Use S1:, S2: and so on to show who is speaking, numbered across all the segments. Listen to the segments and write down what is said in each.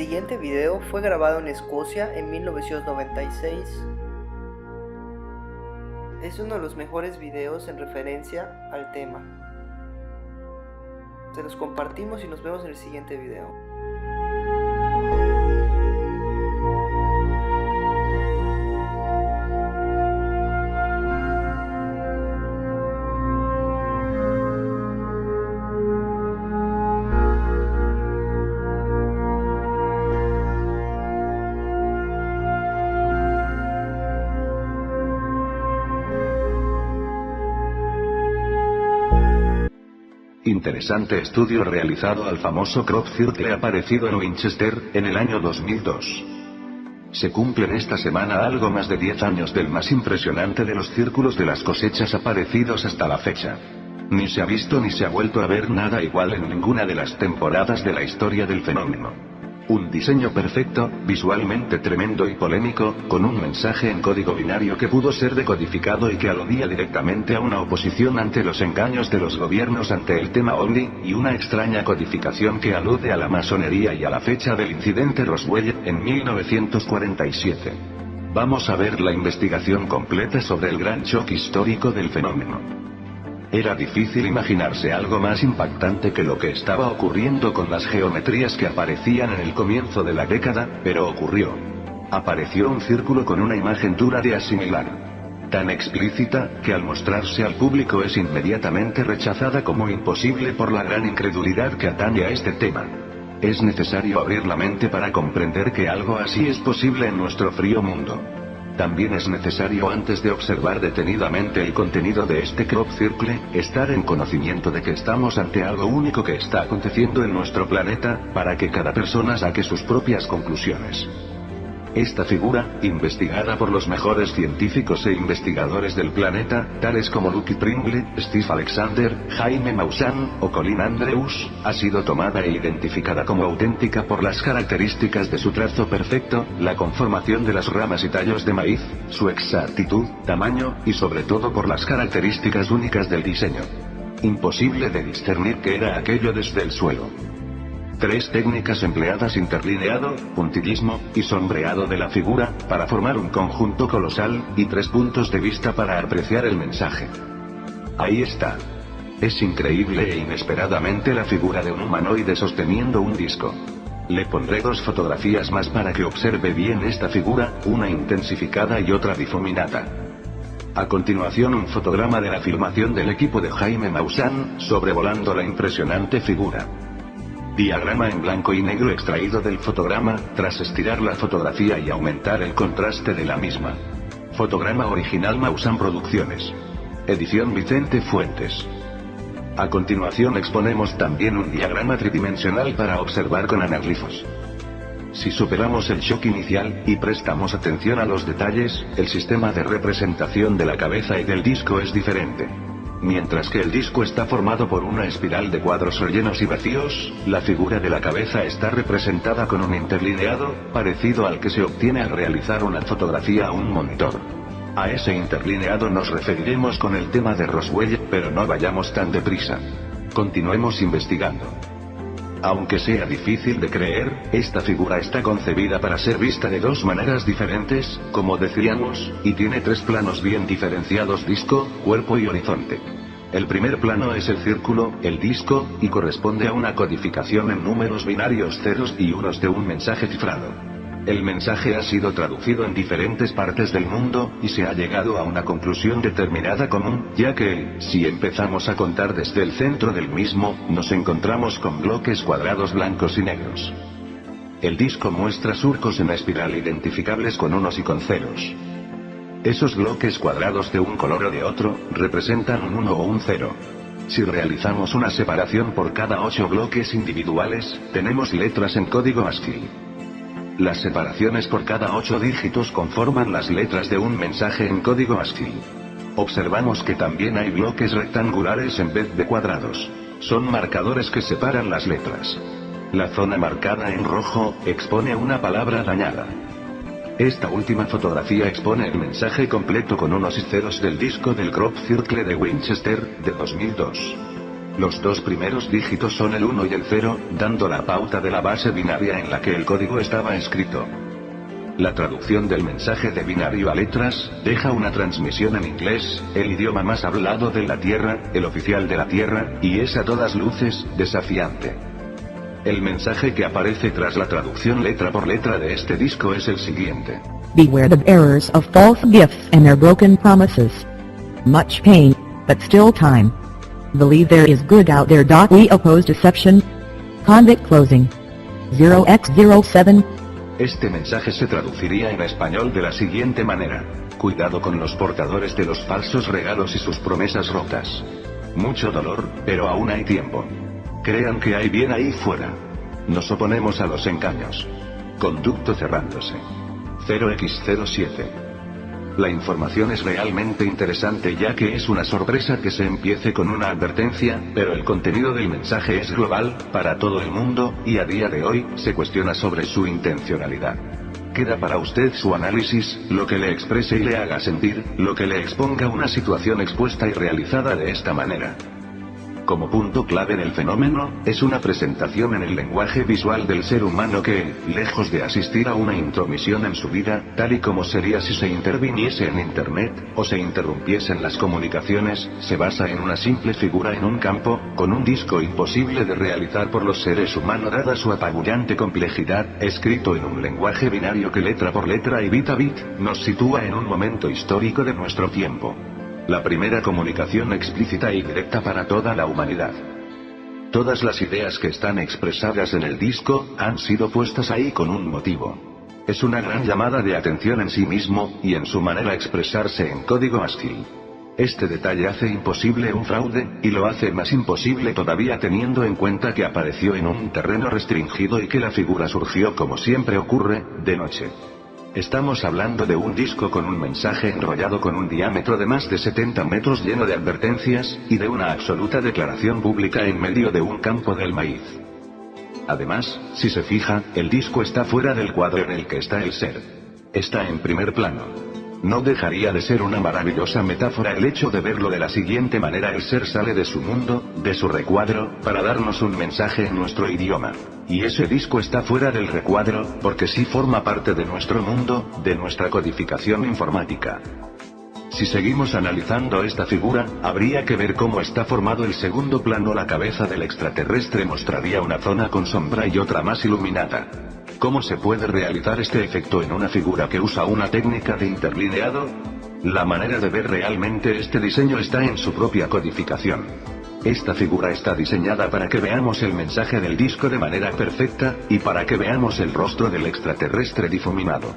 S1: siguiente video fue grabado en Escocia en 1996. Es uno de los mejores videos en referencia al tema. Se los compartimos y nos vemos en el siguiente video.
S2: Interesante estudio realizado al famoso Crop Circle aparecido en Winchester, en el año 2002. Se cumplen esta semana algo más de 10 años del más impresionante de los círculos de las cosechas aparecidos hasta la fecha. Ni se ha visto ni se ha vuelto a ver nada igual en ninguna de las temporadas de la historia del fenómeno. Un diseño perfecto, visualmente tremendo y polémico, con un mensaje en código binario que pudo ser decodificado y que aludía directamente a una oposición ante los engaños de los gobiernos ante el tema OVNI, y una extraña codificación que alude a la masonería y a la fecha del incidente Roswell, en 1947. Vamos a ver la investigación completa sobre el gran shock histórico del fenómeno. Era difícil imaginarse algo más impactante que lo que estaba ocurriendo con las geometrías que aparecían en el comienzo de la década, pero ocurrió. Apareció un círculo con una imagen dura de asimilar. Tan explícita, que al mostrarse al público es inmediatamente rechazada como imposible por la gran incredulidad que atañe a este tema. Es necesario abrir la mente para comprender que algo así es posible en nuestro frío mundo. También es necesario, antes de observar detenidamente el contenido de este Crop Circle, estar en conocimiento de que estamos ante algo único que está aconteciendo en nuestro planeta, para que cada persona saque sus propias conclusiones. Esta figura, investigada por los mejores científicos e investigadores del planeta, tales como Lucky Pringle, Steve Alexander, Jaime Maussan, o Colin Andrews, ha sido tomada e identificada como auténtica por las características de su trazo perfecto, la conformación de las ramas y tallos de maíz, su exactitud, tamaño, y sobre todo por las características únicas del diseño. Imposible de discernir qué era aquello desde el suelo. 3 técnicas empleadas: interlineado, puntillismo, y sombreado de la figura, para formar un conjunto colosal, y 3 puntos de vista para apreciar el mensaje. Ahí está. Es increíble e inesperadamente la figura de un humanoide sosteniendo un disco. Le pondré 2 fotografías más para que observe bien esta figura, una intensificada y otra difuminada. A continuación, un fotograma de la filmación del equipo de Jaime Maussan, sobrevolando la impresionante figura. Diagrama en blanco y negro extraído del fotograma, tras estirar la fotografía y aumentar el contraste de la misma. Fotograma original Maussan Producciones. Edición Vicente Fuentes. A continuación exponemos también un diagrama tridimensional para observar con anaglifos. Si superamos el shock inicial, y prestamos atención a los detalles, el sistema de representación de la cabeza y del disco es diferente. Mientras que el disco está formado por una espiral de cuadros rellenos y vacíos, la figura de la cabeza está representada con un interlineado, parecido al que se obtiene al realizar una fotografía a un monitor. A ese interlineado nos referiremos con el tema de Roswell, pero no vayamos tan deprisa. Continuemos investigando. Aunque sea difícil de creer, esta figura está concebida para ser vista de 2 maneras diferentes, como decíamos, y tiene 3 planos bien diferenciados: disco, cuerpo y horizonte. El primer plano es el círculo, el disco, y corresponde a una codificación en números binarios ceros y unos de un mensaje cifrado. El mensaje ha sido traducido en diferentes partes del mundo, y se ha llegado a una conclusión determinada común, ya que, si empezamos a contar desde el centro del mismo, nos encontramos con bloques cuadrados blancos y negros. El disco muestra surcos en la espiral identificables con unos y con ceros. Esos bloques cuadrados de un color o de otro, representan un 1 o un 0. Si realizamos una separación por cada 8 bloques individuales, tenemos letras en código ASCII. Las separaciones por cada 8 dígitos conforman las letras de un mensaje en código ASCII. Observamos que también hay bloques rectangulares en vez de cuadrados. Son marcadores que separan las letras. La zona marcada en rojo, expone una palabra dañada. Esta última fotografía expone el mensaje completo con unos y ceros del disco del Crop Circle de Winchester, de 2002. Los dos primeros dígitos son el 1 y el 0, dando la pauta de la base binaria en la que el código estaba escrito. La traducción del mensaje de binario a letras, deja una transmisión en inglés, el idioma más hablado de la Tierra, el oficial de la Tierra, y es a todas luces, desafiante. El mensaje que aparece tras la traducción letra por letra de este disco es el siguiente.
S3: Beware the errors of false gifts and their broken promises. Much pain, but still time. Believe there is good out there. We oppose deception. Convict closing. 0x07.
S2: Este mensaje se traduciría en español de la siguiente manera. Cuidado con los portadores de los falsos regalos y sus promesas rotas. Mucho dolor, pero aún hay tiempo. Crean que hay bien ahí fuera. Nos oponemos a los engaños. Conducto cerrándose. 0x07. La información es realmente interesante ya que es una sorpresa que se empiece con una advertencia, pero el contenido del mensaje es global, para todo el mundo, y a día de hoy, se cuestiona sobre su intencionalidad. Queda para usted su análisis, lo que le exprese y le haga sentir, lo que le exponga una situación expuesta y realizada de esta manera. Como punto clave del fenómeno, es una presentación en el lenguaje visual del ser humano que, lejos de asistir a una intromisión en su vida, tal y como sería si se interviniese en Internet, o se interrumpiesen las comunicaciones, se basa en una simple figura en un campo, con un disco imposible de realizar por los seres humanos dada su apabullante complejidad, escrito en un lenguaje binario que letra por letra y bit a bit, nos sitúa en un momento histórico de nuestro tiempo. La primera comunicación explícita y directa para toda la humanidad. Todas las ideas que están expresadas en el disco, han sido puestas ahí con un motivo. Es una gran llamada de atención en sí mismo, y en su manera de expresarse en código ASCII. Este detalle hace imposible un fraude, y lo hace más imposible todavía teniendo en cuenta que apareció en un terreno restringido y que la figura surgió como siempre ocurre, de noche. Estamos hablando de un disco con un mensaje enrollado con un diámetro de más de 70 metros lleno de advertencias, y de una absoluta declaración pública en medio de un campo del maíz. Además, si se fija, el disco está fuera del cuadro en el que está el ser. Está en primer plano. No dejaría de ser una maravillosa metáfora el hecho de verlo de la siguiente manera: el ser sale de su mundo, de su recuadro, para darnos un mensaje en nuestro idioma. Y ese disco está fuera del recuadro, porque sí forma parte de nuestro mundo, de nuestra codificación informática. Si seguimos analizando esta figura, habría que ver cómo está formado el segundo plano. La cabeza del extraterrestre mostraría una zona con sombra y otra más iluminada. ¿Cómo se puede realizar este efecto en una figura que usa una técnica de interlineado? La manera de ver realmente este diseño está en su propia codificación. Esta figura está diseñada para que veamos el mensaje del disco de manera perfecta, y para que veamos el rostro del extraterrestre difuminado.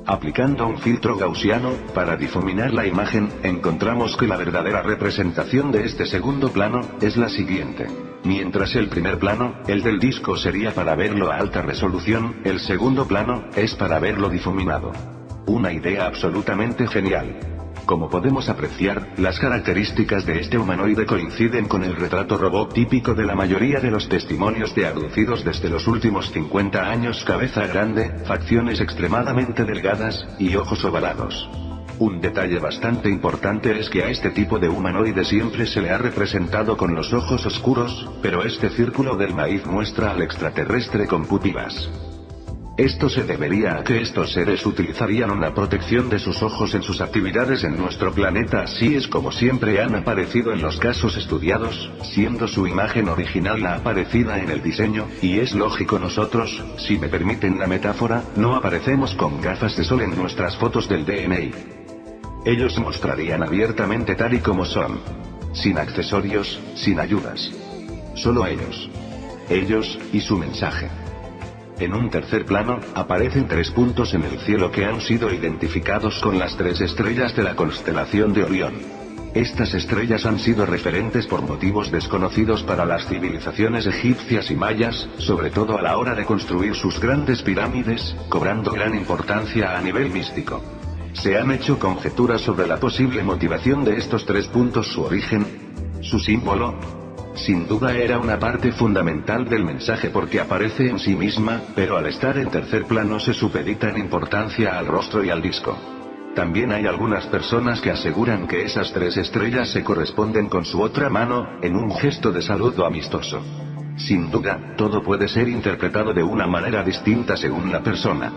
S2: Aplicando un filtro gaussiano, para difuminar la imagen, encontramos que la verdadera representación de este segundo plano, es la siguiente. Mientras el primer plano, el del disco, sería para verlo a alta resolución, el segundo plano, es para verlo difuminado. Una idea absolutamente genial. Como podemos apreciar, las características de este humanoide coinciden con el retrato robot típico de la mayoría de los testimonios de abducidos desde los últimos 50 años: cabeza grande, facciones extremadamente delgadas, y ojos ovalados. Un detalle bastante importante es que a este tipo de humanoide siempre se le ha representado con los ojos oscuros, pero este círculo del maíz muestra al extraterrestre con pupilas. Esto se debería a que estos seres utilizarían una protección de sus ojos en sus actividades en nuestro planeta. Así es como siempre han aparecido en los casos estudiados, siendo su imagen original la aparecida en el diseño, y es lógico. Nosotros, si me permiten la metáfora, no aparecemos con gafas de sol en nuestras fotos del DNI. Ellos mostrarían abiertamente tal y como son. Sin accesorios, sin ayudas. Solo ellos. Ellos, y su mensaje. En un tercer plano, aparecen 3 puntos en el cielo que han sido identificados con las 3 estrellas de la constelación de Orión. Estas estrellas han sido referentes por motivos desconocidos para las civilizaciones egipcias y mayas, sobre todo a la hora de construir sus grandes pirámides, cobrando gran importancia a nivel místico. Se han hecho conjeturas sobre la posible motivación de estos 3 puntos, su origen, su símbolo. Sin duda era una parte fundamental del mensaje porque aparece en sí misma, pero al estar en tercer plano se supedita en importancia al rostro y al disco. También hay algunas personas que aseguran que esas 3 estrellas se corresponden con su otra mano, en un gesto de saludo amistoso. Sin duda, todo puede ser interpretado de una manera distinta según la persona.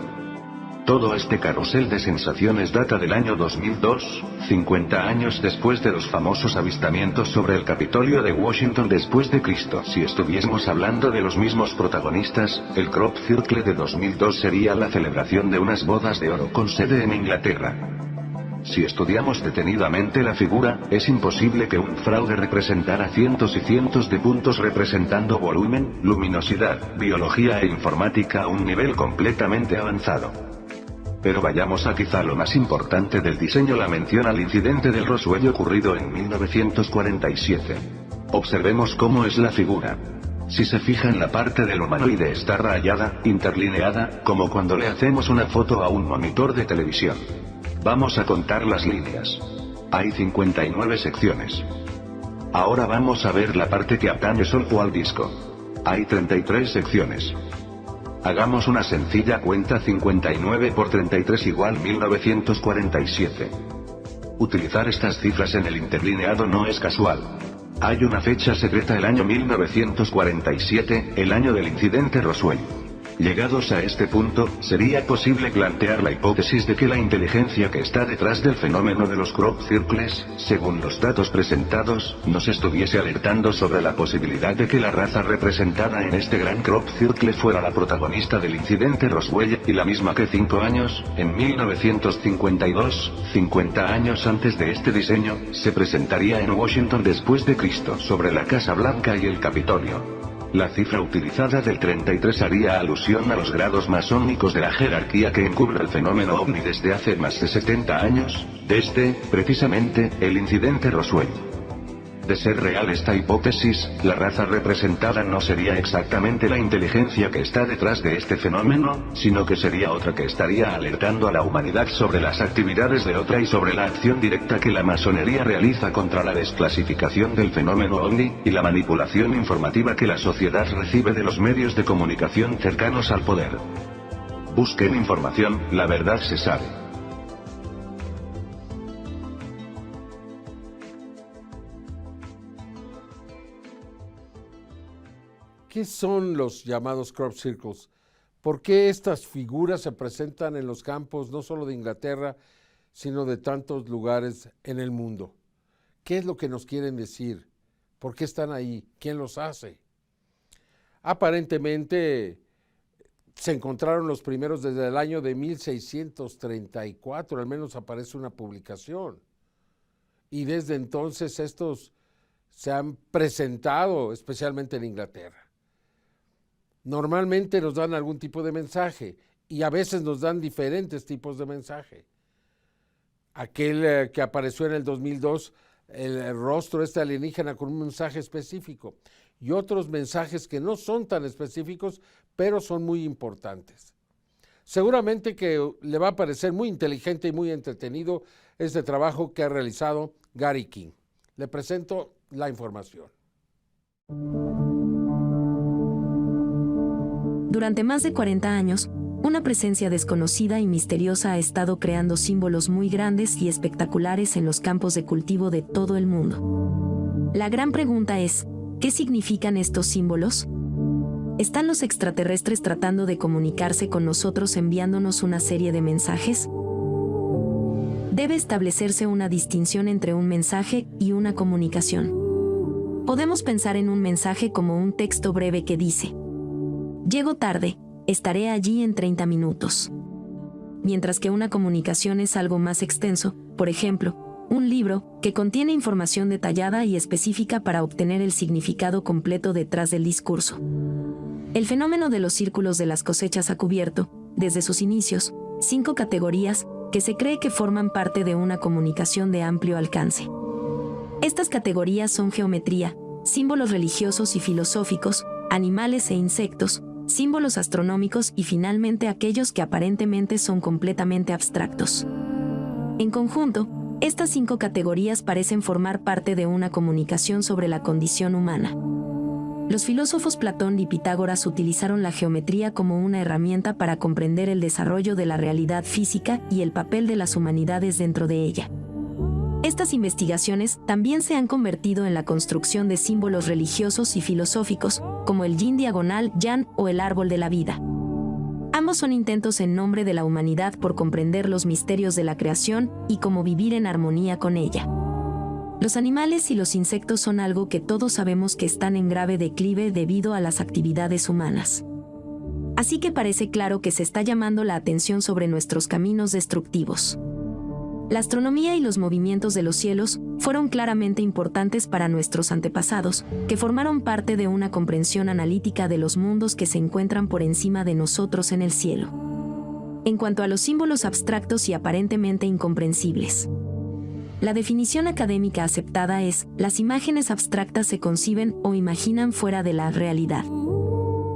S2: Todo este carrusel de sensaciones data del año 2002, 50 años después de los famosos avistamientos sobre el Capitolio de Washington después de Cristo. Si estuviésemos hablando de los mismos protagonistas, el Crop Circle de 2002 sería la celebración de unas bodas de oro con sede en Inglaterra. Si estudiamos detenidamente la figura, es imposible que un fraude representara cientos y cientos de puntos representando volumen, luminosidad, biología e informática a un nivel completamente avanzado. Pero vayamos a quizá lo más importante del diseño, la mención al incidente del Roswell ocurrido en 1947. Observemos cómo es la figura. Si se fija en la parte del humanoide está rayada, interlineada, como cuando le hacemos una foto a un monitor de televisión. Vamos a contar las líneas. Hay 59 secciones. Ahora vamos a ver la parte que atañe solo al disco. Hay 33 secciones. Hagamos una sencilla cuenta: 59 por 33 igual 1947. Utilizar estas cifras en el interlineado no es casual. Hay una fecha secreta, el año 1947, el año del incidente Roswell. Llegados a este punto, sería posible plantear la hipótesis de que la inteligencia que está detrás del fenómeno de los crop circles, según los datos presentados, nos estuviese alertando sobre la posibilidad de que la raza representada en este gran crop circle fuera la protagonista del incidente Roswell, y la misma que 5 años, en 1952, 50 años antes de este diseño, se presentaría en Washington después de Cristo sobre la Casa Blanca y el Capitolio. La cifra utilizada del 33 haría alusión a los grados masónicos de la jerarquía que encubre el fenómeno ovni desde hace más de 70 años, desde, precisamente, el incidente Roswell. De ser real esta hipótesis, la raza representada no sería exactamente la inteligencia que está detrás de este fenómeno, sino que sería otra que estaría alertando a la humanidad sobre las actividades de otra y sobre la acción directa que la masonería realiza contra la desclasificación del fenómeno ovni, y la manipulación informativa que la sociedad recibe de los medios de comunicación cercanos al poder. Busquen información, la verdad se sabe.
S4: ¿Qué son los llamados crop circles? ¿Por qué estas figuras se presentan en los campos no solo de Inglaterra, sino de tantos lugares en el mundo? ¿Qué es lo que nos quieren decir? ¿Por qué están ahí? ¿Quién los hace? Aparentemente se encontraron los primeros desde el año de 1634, al menos aparece una publicación. Y desde entonces estos se han presentado especialmente en Inglaterra. Normalmente nos dan algún tipo de mensaje y a veces nos dan diferentes tipos de mensaje. Aquel que apareció en el 2002, el rostro alienígena con un mensaje específico, y otros mensajes que no son tan específicos, pero son muy importantes. Seguramente que le va a parecer muy inteligente y muy entretenido este trabajo que ha realizado Gary King. Le presento la información.
S5: Durante más de 40 años, una presencia desconocida y misteriosa ha estado creando símbolos muy grandes y espectaculares en los campos de cultivo de todo el mundo. La gran pregunta es, ¿qué significan estos símbolos? ¿Están los extraterrestres tratando de comunicarse con nosotros enviándonos una serie de mensajes? Debe establecerse una distinción entre un mensaje y una comunicación. Podemos pensar en un mensaje como un texto breve que dice: llego tarde, estaré allí en 30 minutos. Mientras que una comunicación es algo más extenso, por ejemplo, un libro que contiene información detallada y específica para obtener el significado completo detrás del discurso. El fenómeno de los círculos de las cosechas ha cubierto, desde sus inicios, 5 categorías que se cree que forman parte de una comunicación de amplio alcance. Estas categorías son geometría, símbolos religiosos y filosóficos, animales e insectos, símbolos astronómicos y finalmente aquellos que aparentemente son completamente abstractos. En conjunto, estas 5 categorías parecen formar parte de una comunicación sobre la condición humana. Los filósofos Platón y Pitágoras utilizaron la geometría como una herramienta para comprender el desarrollo de la realidad física y el papel de las humanidades dentro de ella. Estas investigaciones también se han convertido en la construcción de símbolos religiosos y filosóficos, como el yin diagonal yang o el árbol de la vida. Ambos son intentos en nombre de la humanidad por comprender los misterios de la creación y cómo vivir en armonía con ella. Los animales y los insectos son algo que todos sabemos que están en grave declive debido a las actividades humanas. Así que parece claro que se está llamando la atención sobre nuestros caminos destructivos. La astronomía y los movimientos de los cielos fueron claramente importantes para nuestros antepasados, que formaron parte de una comprensión analítica de los mundos que se encuentran por encima de nosotros en el cielo. En cuanto a los símbolos abstractos y aparentemente incomprensibles, la definición académica aceptada es: las imágenes abstractas se conciben o imaginan fuera de la realidad.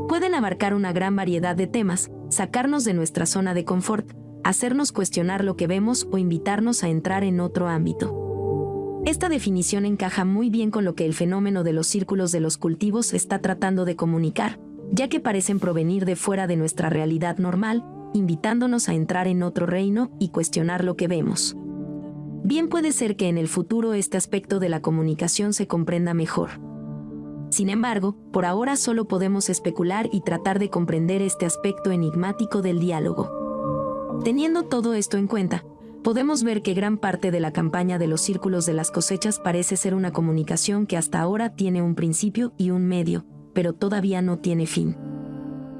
S5: Pueden abarcar una gran variedad de temas, sacarnos de nuestra zona de confort, hacernos cuestionar lo que vemos o invitarnos a entrar en otro ámbito. Esta definición encaja muy bien con lo que el fenómeno de los círculos de los cultivos está tratando de comunicar, ya que parecen provenir de fuera de nuestra realidad normal, invitándonos a entrar en otro reino y cuestionar lo que vemos. Bien puede ser que en el futuro este aspecto de la comunicación se comprenda mejor. Sin embargo, por ahora solo podemos especular y tratar de comprender este aspecto enigmático del diálogo. Teniendo todo esto en cuenta, podemos ver que gran parte de la campaña de los círculos de las cosechas parece ser una comunicación que hasta ahora tiene un principio y un medio, pero todavía no tiene fin.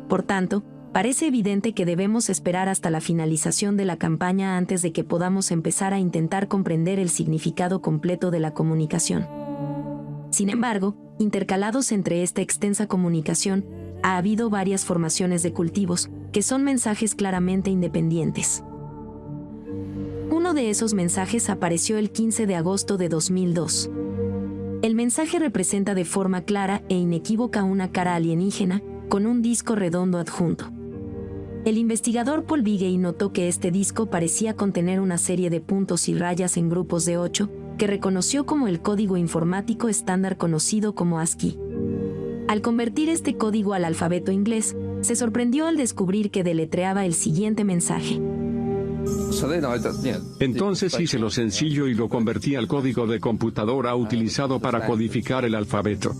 S5: Por tanto, parece evidente que debemos esperar hasta la finalización de la campaña antes de que podamos empezar a intentar comprender el significado completo de la comunicación. Sin embargo, intercalados entre esta extensa comunicación, ha habido varias formaciones de cultivos, que son mensajes claramente independientes. Uno de esos mensajes apareció el 15 de agosto de 2002. El mensaje representa de forma clara e inequívoca una cara alienígena, con un disco redondo adjunto. El investigador Paul Vigay notó que este disco parecía contener una serie de puntos y rayas en grupos de 8, que reconoció como el código informático estándar conocido como ASCII. Al convertir este código al alfabeto inglés, se sorprendió al descubrir que deletreaba el siguiente mensaje.
S6: Entonces hice lo sencillo y lo convertí al código de computadora utilizado para codificar el alfabeto.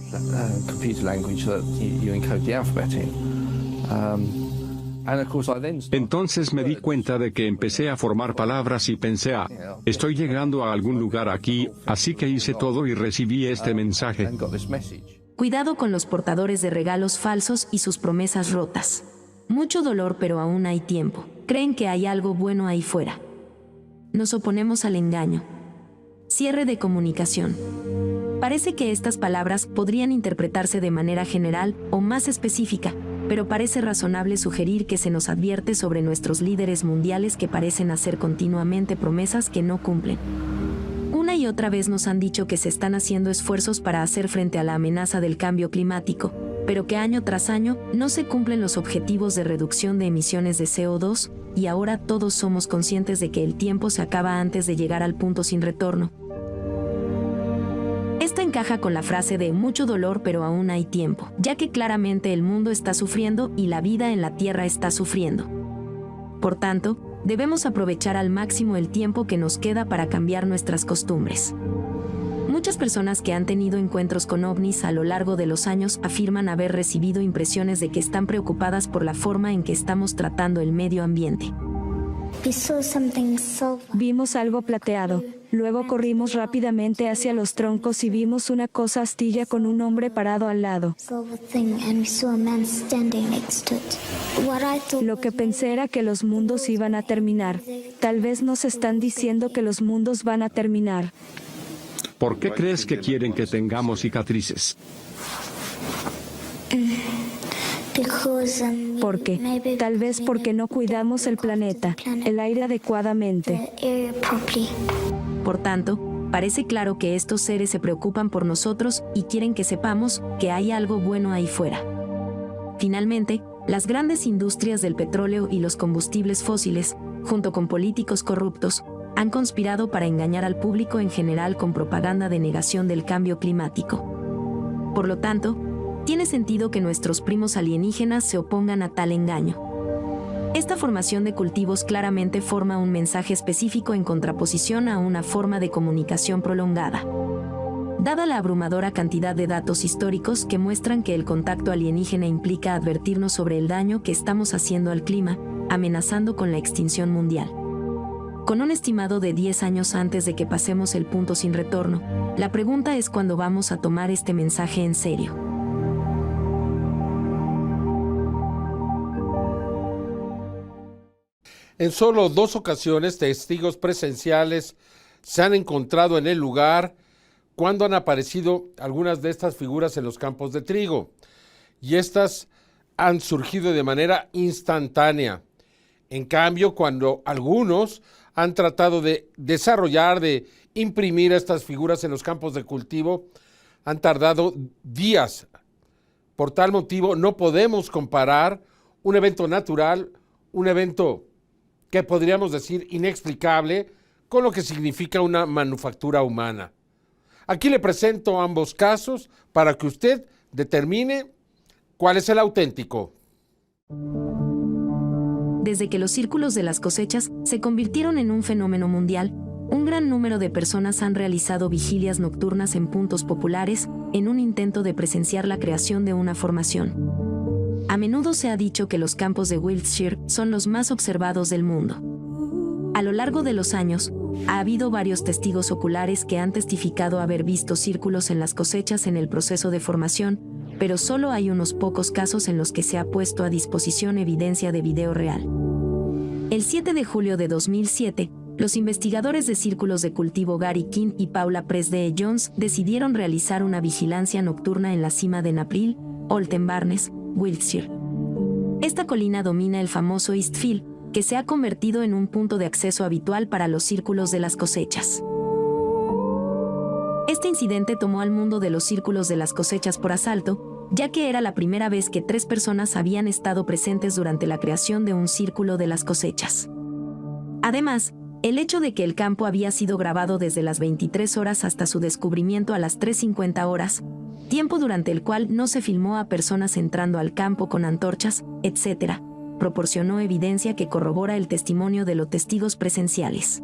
S6: Entonces me di cuenta de que empecé a formar palabras y pensé, estoy llegando a algún lugar aquí, así que hice todo y recibí este mensaje.
S5: Cuidado con los portadores de regalos falsos y sus promesas rotas. Mucho dolor, pero aún hay tiempo. Creen que hay algo bueno ahí fuera. Nos oponemos al engaño. Cierre de comunicación. Parece que estas palabras podrían interpretarse de manera general o más específica, pero parece razonable sugerir que se nos advierte sobre nuestros líderes mundiales que parecen hacer continuamente promesas que no cumplen. Una y otra vez nos han dicho que se están haciendo esfuerzos para hacer frente a la amenaza del cambio climático, pero que año tras año no se cumplen los objetivos de reducción de emisiones de CO2, y ahora todos somos conscientes de que el tiempo se acaba antes de llegar al punto sin retorno. Esto encaja con la frase de mucho dolor, pero aún hay tiempo, ya que claramente el mundo está sufriendo y la vida en la Tierra está sufriendo. Por tanto, debemos aprovechar al máximo el tiempo que nos queda para cambiar nuestras costumbres. Muchas personas que han tenido encuentros con ovnis a lo largo de los años afirman haber recibido impresiones de que están preocupadas por la forma en que estamos tratando el medio ambiente.
S7: Vimos algo plateado. Luego corrimos rápidamente hacia los troncos y vimos una cosa astilla con un hombre parado al lado. Lo que pensé era que los mundos iban a terminar. Tal vez nos están diciendo que los mundos van a terminar.
S6: ¿Por qué crees que quieren que tengamos cicatrices?
S7: ¿Por qué? Tal vez porque no cuidamos el planeta, el aire adecuadamente.
S5: Por tanto, parece claro que estos seres se preocupan por nosotros y quieren que sepamos que hay algo bueno ahí fuera. Finalmente, las grandes industrias del petróleo y los combustibles fósiles, junto con políticos corruptos, han conspirado para engañar al público en general con propaganda de negación del cambio climático. Por lo tanto, tiene sentido que nuestros primos alienígenas se opongan a tal engaño. Esta formación de cultivos claramente forma un mensaje específico en contraposición a una forma de comunicación prolongada. Dada la abrumadora cantidad de datos históricos que muestran que el contacto alienígena implica advertirnos sobre el daño que estamos haciendo al clima, amenazando con la extinción mundial. Con un estimado de 10 años antes de que pasemos el punto sin retorno, la pregunta es cuándo vamos a tomar este mensaje en serio.
S4: En solo 2 ocasiones, testigos presenciales se han encontrado en el lugar cuando han aparecido algunas de estas figuras en los campos de trigo. Y estas han surgido de manera instantánea. En cambio, cuando algunos han tratado de desarrollar, de imprimir estas figuras en los campos de cultivo, han tardado días. Por tal motivo, no podemos comparar un evento natural, un evento que podríamos decir inexplicable, con lo que significa una manufactura humana. Aquí le presento ambos casos para que usted determine cuál es el auténtico.
S5: Desde que los círculos de las cosechas se convirtieron en un fenómeno mundial, un gran número de personas han realizado vigilias nocturnas en puntos populares en un intento de presenciar la creación de una formación. A menudo se ha dicho que los campos de Wiltshire son los más observados del mundo. A lo largo de los años, ha habido varios testigos oculares que han testificado haber visto círculos en las cosechas en el proceso de formación, pero solo hay unos pocos casos en los que se ha puesto a disposición evidencia de video real. El 7 de julio de 2007, los investigadores de círculos de cultivo Gary King y Paula Presdee Jones decidieron realizar una vigilancia nocturna en la cima de Napril, Olten Barnes, Wiltshire. Esta colina domina el famoso Eastfield, que se ha convertido en un punto de acceso habitual para los círculos de las cosechas. Este incidente tomó al mundo de los círculos de las cosechas por asalto, ya que era la primera vez que 3 personas habían estado presentes durante la creación de un círculo de las cosechas. Además, el hecho de que el campo había sido grabado desde las 23 horas hasta su descubrimiento a las 3:50 horas, tiempo durante el cual no se filmó a personas entrando al campo con antorchas, etc., proporcionó evidencia que corrobora el testimonio de los testigos presenciales.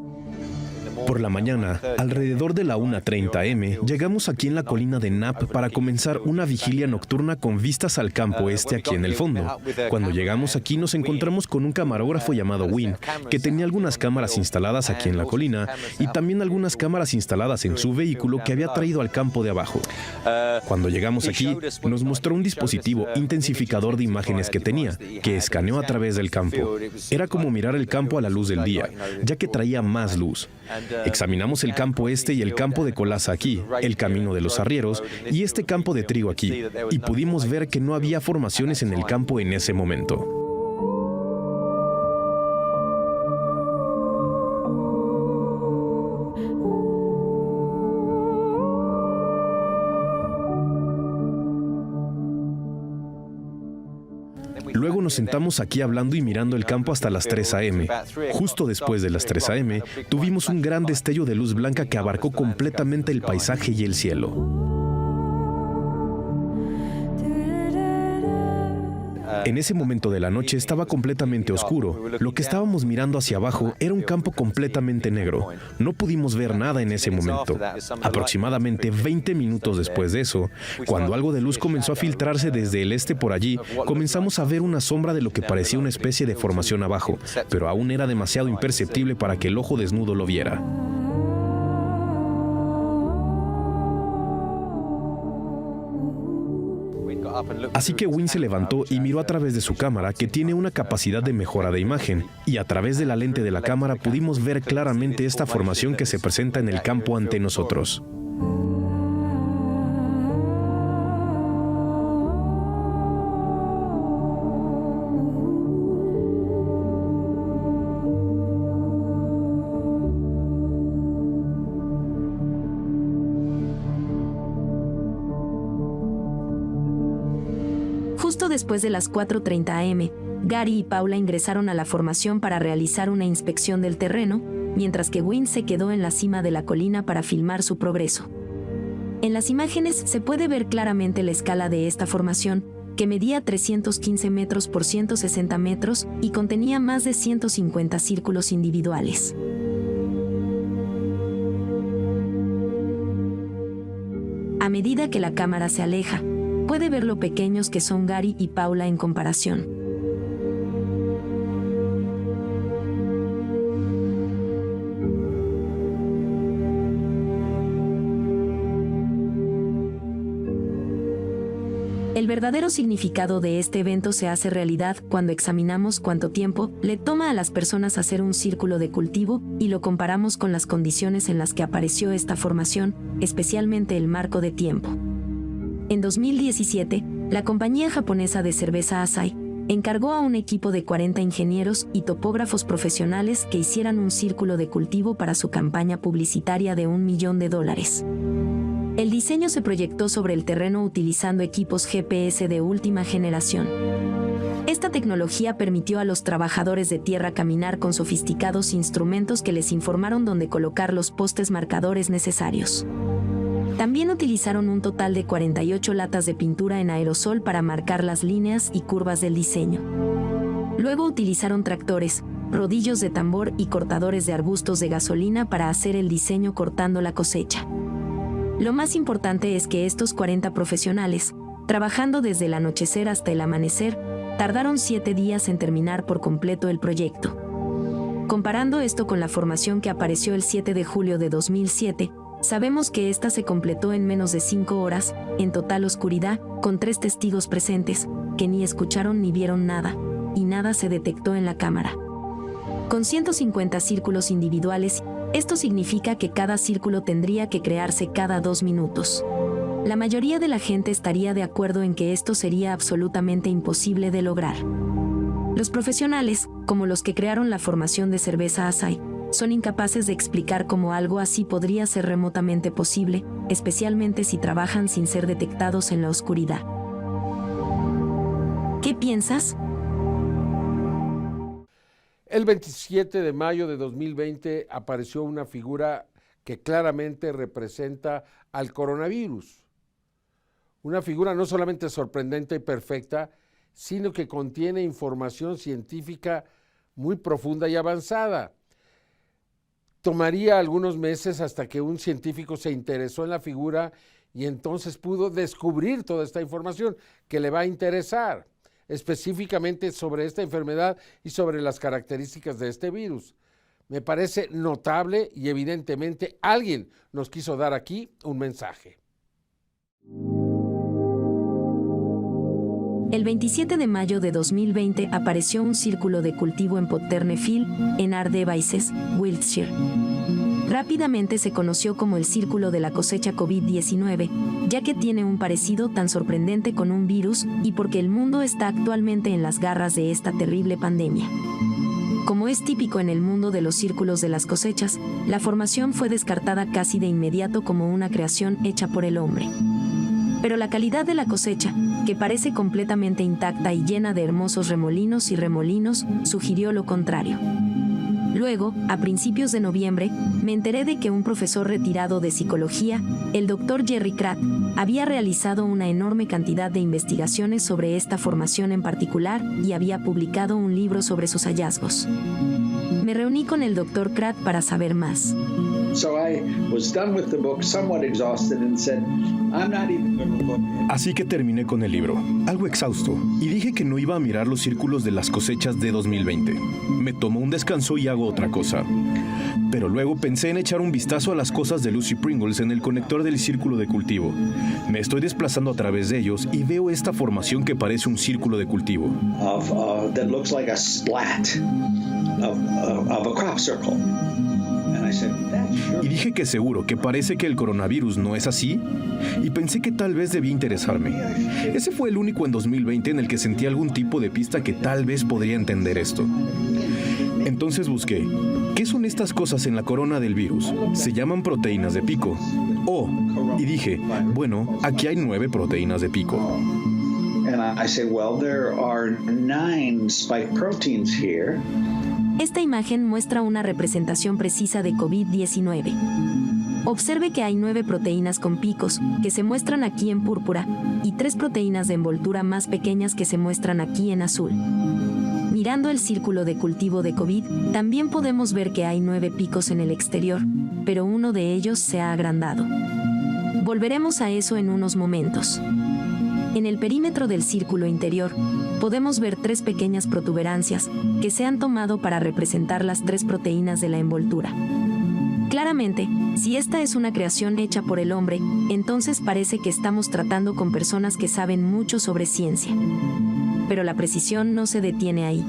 S8: Por la mañana, alrededor de la 1:30 am, llegamos aquí en la colina de Knapp para comenzar una vigilia nocturna con vistas al campo este aquí en el fondo. Cuando llegamos aquí nos encontramos con un camarógrafo llamado Wynne, que tenía algunas cámaras instaladas aquí en la colina y también algunas cámaras instaladas en su vehículo que había traído al campo de abajo. Cuando llegamos aquí, nos mostró un dispositivo intensificador de imágenes que tenía, que escaneó a través del campo. Era como mirar el campo a la luz del día, ya que traía más luz. Examinamos el campo este y el campo de colaza aquí, el camino de los arrieros y este campo de trigo aquí, y pudimos ver que no había formaciones en el campo en ese momento. Luego nos sentamos aquí hablando y mirando el campo hasta las 3 am. Justo después de las 3 am, tuvimos un gran destello de luz blanca que abarcó completamente el paisaje y el cielo. En ese momento de la noche estaba completamente oscuro. Lo que estábamos mirando hacia abajo era un campo completamente negro. No pudimos ver nada en ese momento. Aproximadamente 20 minutos después de eso, cuando algo de luz comenzó a filtrarse desde el este por allí, comenzamos a ver una sombra de lo que parecía una especie de formación abajo, pero aún era demasiado imperceptible para que el ojo desnudo lo viera. Así que Wynne se levantó y miró a través de su cámara, que tiene una capacidad de mejora de imagen, y a través de la lente de la cámara pudimos ver claramente esta formación que se presenta en el campo ante nosotros.
S5: Justo después de las 4:30 am, Gary y Paula ingresaron a la formación para realizar una inspección del terreno, mientras que Wynne se quedó en la cima de la colina para filmar su progreso. En las imágenes se puede ver claramente la escala de esta formación, que medía 315 metros por 160 metros y contenía más de 150 círculos individuales. A medida que la cámara se aleja, puede ver lo pequeños que son Gary y Paula en comparación. El verdadero significado de este evento se hace realidad cuando examinamos cuánto tiempo le toma a las personas hacer un círculo de cultivo y lo comparamos con las condiciones en las que apareció esta formación, especialmente el marco de tiempo. En 2017, la compañía japonesa de cerveza Asahi encargó a un equipo de 40 ingenieros y topógrafos profesionales que hicieran un círculo de cultivo para su campaña publicitaria de $1 millón. El diseño se proyectó sobre el terreno utilizando equipos GPS de última generación. Esta tecnología permitió a los trabajadores de tierra caminar con sofisticados instrumentos que les informaron dónde colocar los postes marcadores necesarios. También utilizaron un total de 48 latas de pintura en aerosol para marcar las líneas y curvas del diseño. Luego utilizaron tractores, rodillos de tambor y cortadores de arbustos de gasolina para hacer el diseño cortando la cosecha. Lo más importante es que estos 40 profesionales, trabajando desde el anochecer hasta el amanecer, tardaron 7 días en terminar por completo el proyecto. Comparando esto con la formación que apareció el 7 de julio de 2007, sabemos que esta se completó en menos de 5 horas, en total oscuridad, con 3 testigos presentes, que ni escucharon ni vieron nada, y nada se detectó en la cámara. Con 150 círculos individuales, esto significa que cada círculo tendría que crearse cada 2 minutos. La mayoría de la gente estaría de acuerdo en que esto sería absolutamente imposible de lograr. Los profesionales, como los que crearon la formación de cerveza Asahi, son incapaces de explicar cómo algo así podría ser remotamente posible, especialmente si trabajan sin ser detectados en la oscuridad. ¿Qué piensas?
S4: El 27 de mayo de 2020 apareció una figura que claramente representa al coronavirus. Una figura no solamente sorprendente y perfecta, sino que contiene información científica muy profunda y avanzada. Tomaría algunos meses hasta que un científico se interesó en la figura y entonces pudo descubrir toda esta información que le va a interesar, específicamente sobre esta enfermedad y sobre las características de este virus. Me parece notable y evidentemente alguien nos quiso dar aquí un mensaje.
S5: El 27 de mayo de 2020 apareció un círculo de cultivo en Potterne Field, en Ardevaises, Wiltshire. Rápidamente se conoció como el círculo de la cosecha COVID-19, ya que tiene un parecido tan sorprendente con un virus y porque el mundo está actualmente en las garras de esta terrible pandemia. Como es típico en el mundo de los círculos de las cosechas, la formación fue descartada casi de inmediato como una creación hecha por el hombre. Pero la calidad de la cosecha, que parece completamente intacta y llena de hermosos remolinos y remolinos, sugirió lo contrario. Luego, a principios de noviembre, me enteré de que un profesor retirado de psicología, el Dr. Jerry Kratt, había realizado una enorme cantidad de investigaciones sobre esta formación en particular y había publicado un libro sobre sus hallazgos. Me reuní con el Dr. Kratt para saber más.
S8: Así que terminé con el libro, algo exhausto, y dije que no iba a mirar los círculos de las cosechas de 2020. Me tomo un descanso y hago otra cosa. Pero luego pensé en echar un vistazo a las cosas de Lucy Pringles en el conector del círculo de cultivo. Me estoy desplazando a través de ellos y veo esta formación que parece un círculo de cultivo.
S9: That looks like a splat of a crop circle.
S8: Y dije que seguro que parece que el coronavirus no es así, y pensé que tal vez debía interesarme. Ese fue el único en 2020 en el que sentí algún tipo de pista que tal vez podría entender esto. Entonces busqué, ¿qué son estas cosas en la corona del virus? Se llaman proteínas de pico. Y dije, bueno, aquí hay 9 proteínas de pico.
S9: And I said, well, there are 9 spike proteins here.
S5: Esta imagen muestra una representación precisa de COVID-19. Observe que hay 9 proteínas con picos, que se muestran aquí en púrpura, y 3 proteínas de envoltura más pequeñas que se muestran aquí en azul. Mirando el círculo de cultivo de COVID, también podemos ver que hay 9 picos en el exterior, pero uno de ellos se ha agrandado. Volveremos a eso en unos momentos. En el perímetro del círculo interior, podemos ver 3 pequeñas protuberancias, que se han tomado para representar las 3 proteínas de la envoltura. Claramente, si esta es una creación hecha por el hombre, entonces parece que estamos tratando con personas que saben mucho sobre ciencia. Pero la precisión no se detiene ahí.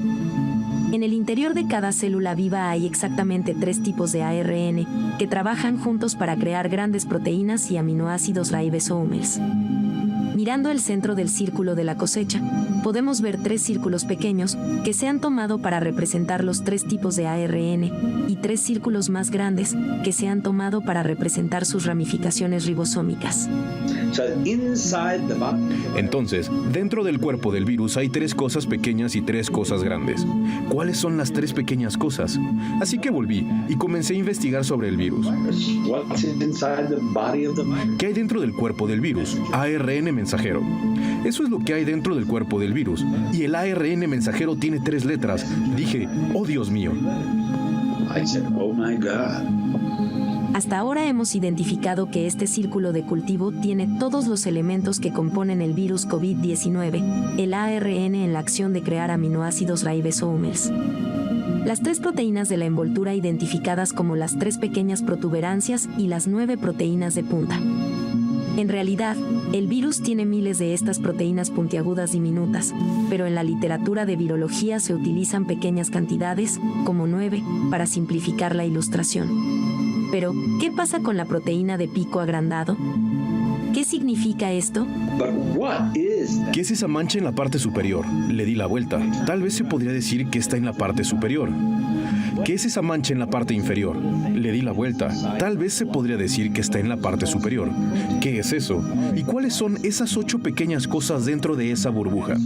S5: En el interior de cada célula viva hay exactamente 3 tipos de ARN que trabajan juntos para crear grandes proteínas y aminoácidos ribosomes. Mirando el centro del círculo de la cosecha, podemos ver 3 círculos pequeños que se han tomado para representar los 3 tipos de ARN y 3 círculos más grandes que se han tomado para representar sus ramificaciones ribosómicas.
S8: Entonces, dentro del cuerpo del virus hay 3 cosas pequeñas y 3 cosas grandes. ¿Cuáles son las 3 pequeñas cosas? Así que volví y comencé a investigar sobre el virus. ¿Qué hay dentro del cuerpo del virus? ARN mensajero. Eso es lo que hay dentro del cuerpo del virus. Y el ARN mensajero tiene 3 letras. Dije, oh Dios mío.
S9: Oh my God.
S5: Hasta ahora hemos identificado que este círculo de cultivo tiene todos los elementos que componen el virus COVID-19, el ARN en la acción de crear aminoácidos ribosomes. Las 3 proteínas de la envoltura identificadas como las 3 pequeñas protuberancias y las 9 proteínas de punta. En realidad, el virus tiene miles de estas proteínas puntiagudas diminutas, pero en la literatura de virología se utilizan pequeñas cantidades, como 9, para simplificar la ilustración. Pero, ¿qué pasa con la proteína de pico agrandado? ¿Qué significa esto?
S8: ¿Qué es esa mancha en la parte superior? Le di la vuelta. Tal vez se podría decir que está en la parte superior. ¿Qué es esa mancha en la parte inferior? Le di la vuelta. Tal vez se podría decir que está en la parte superior. ¿Qué es eso? ¿Y cuáles son esas 8 pequeñas cosas dentro de esa burbuja?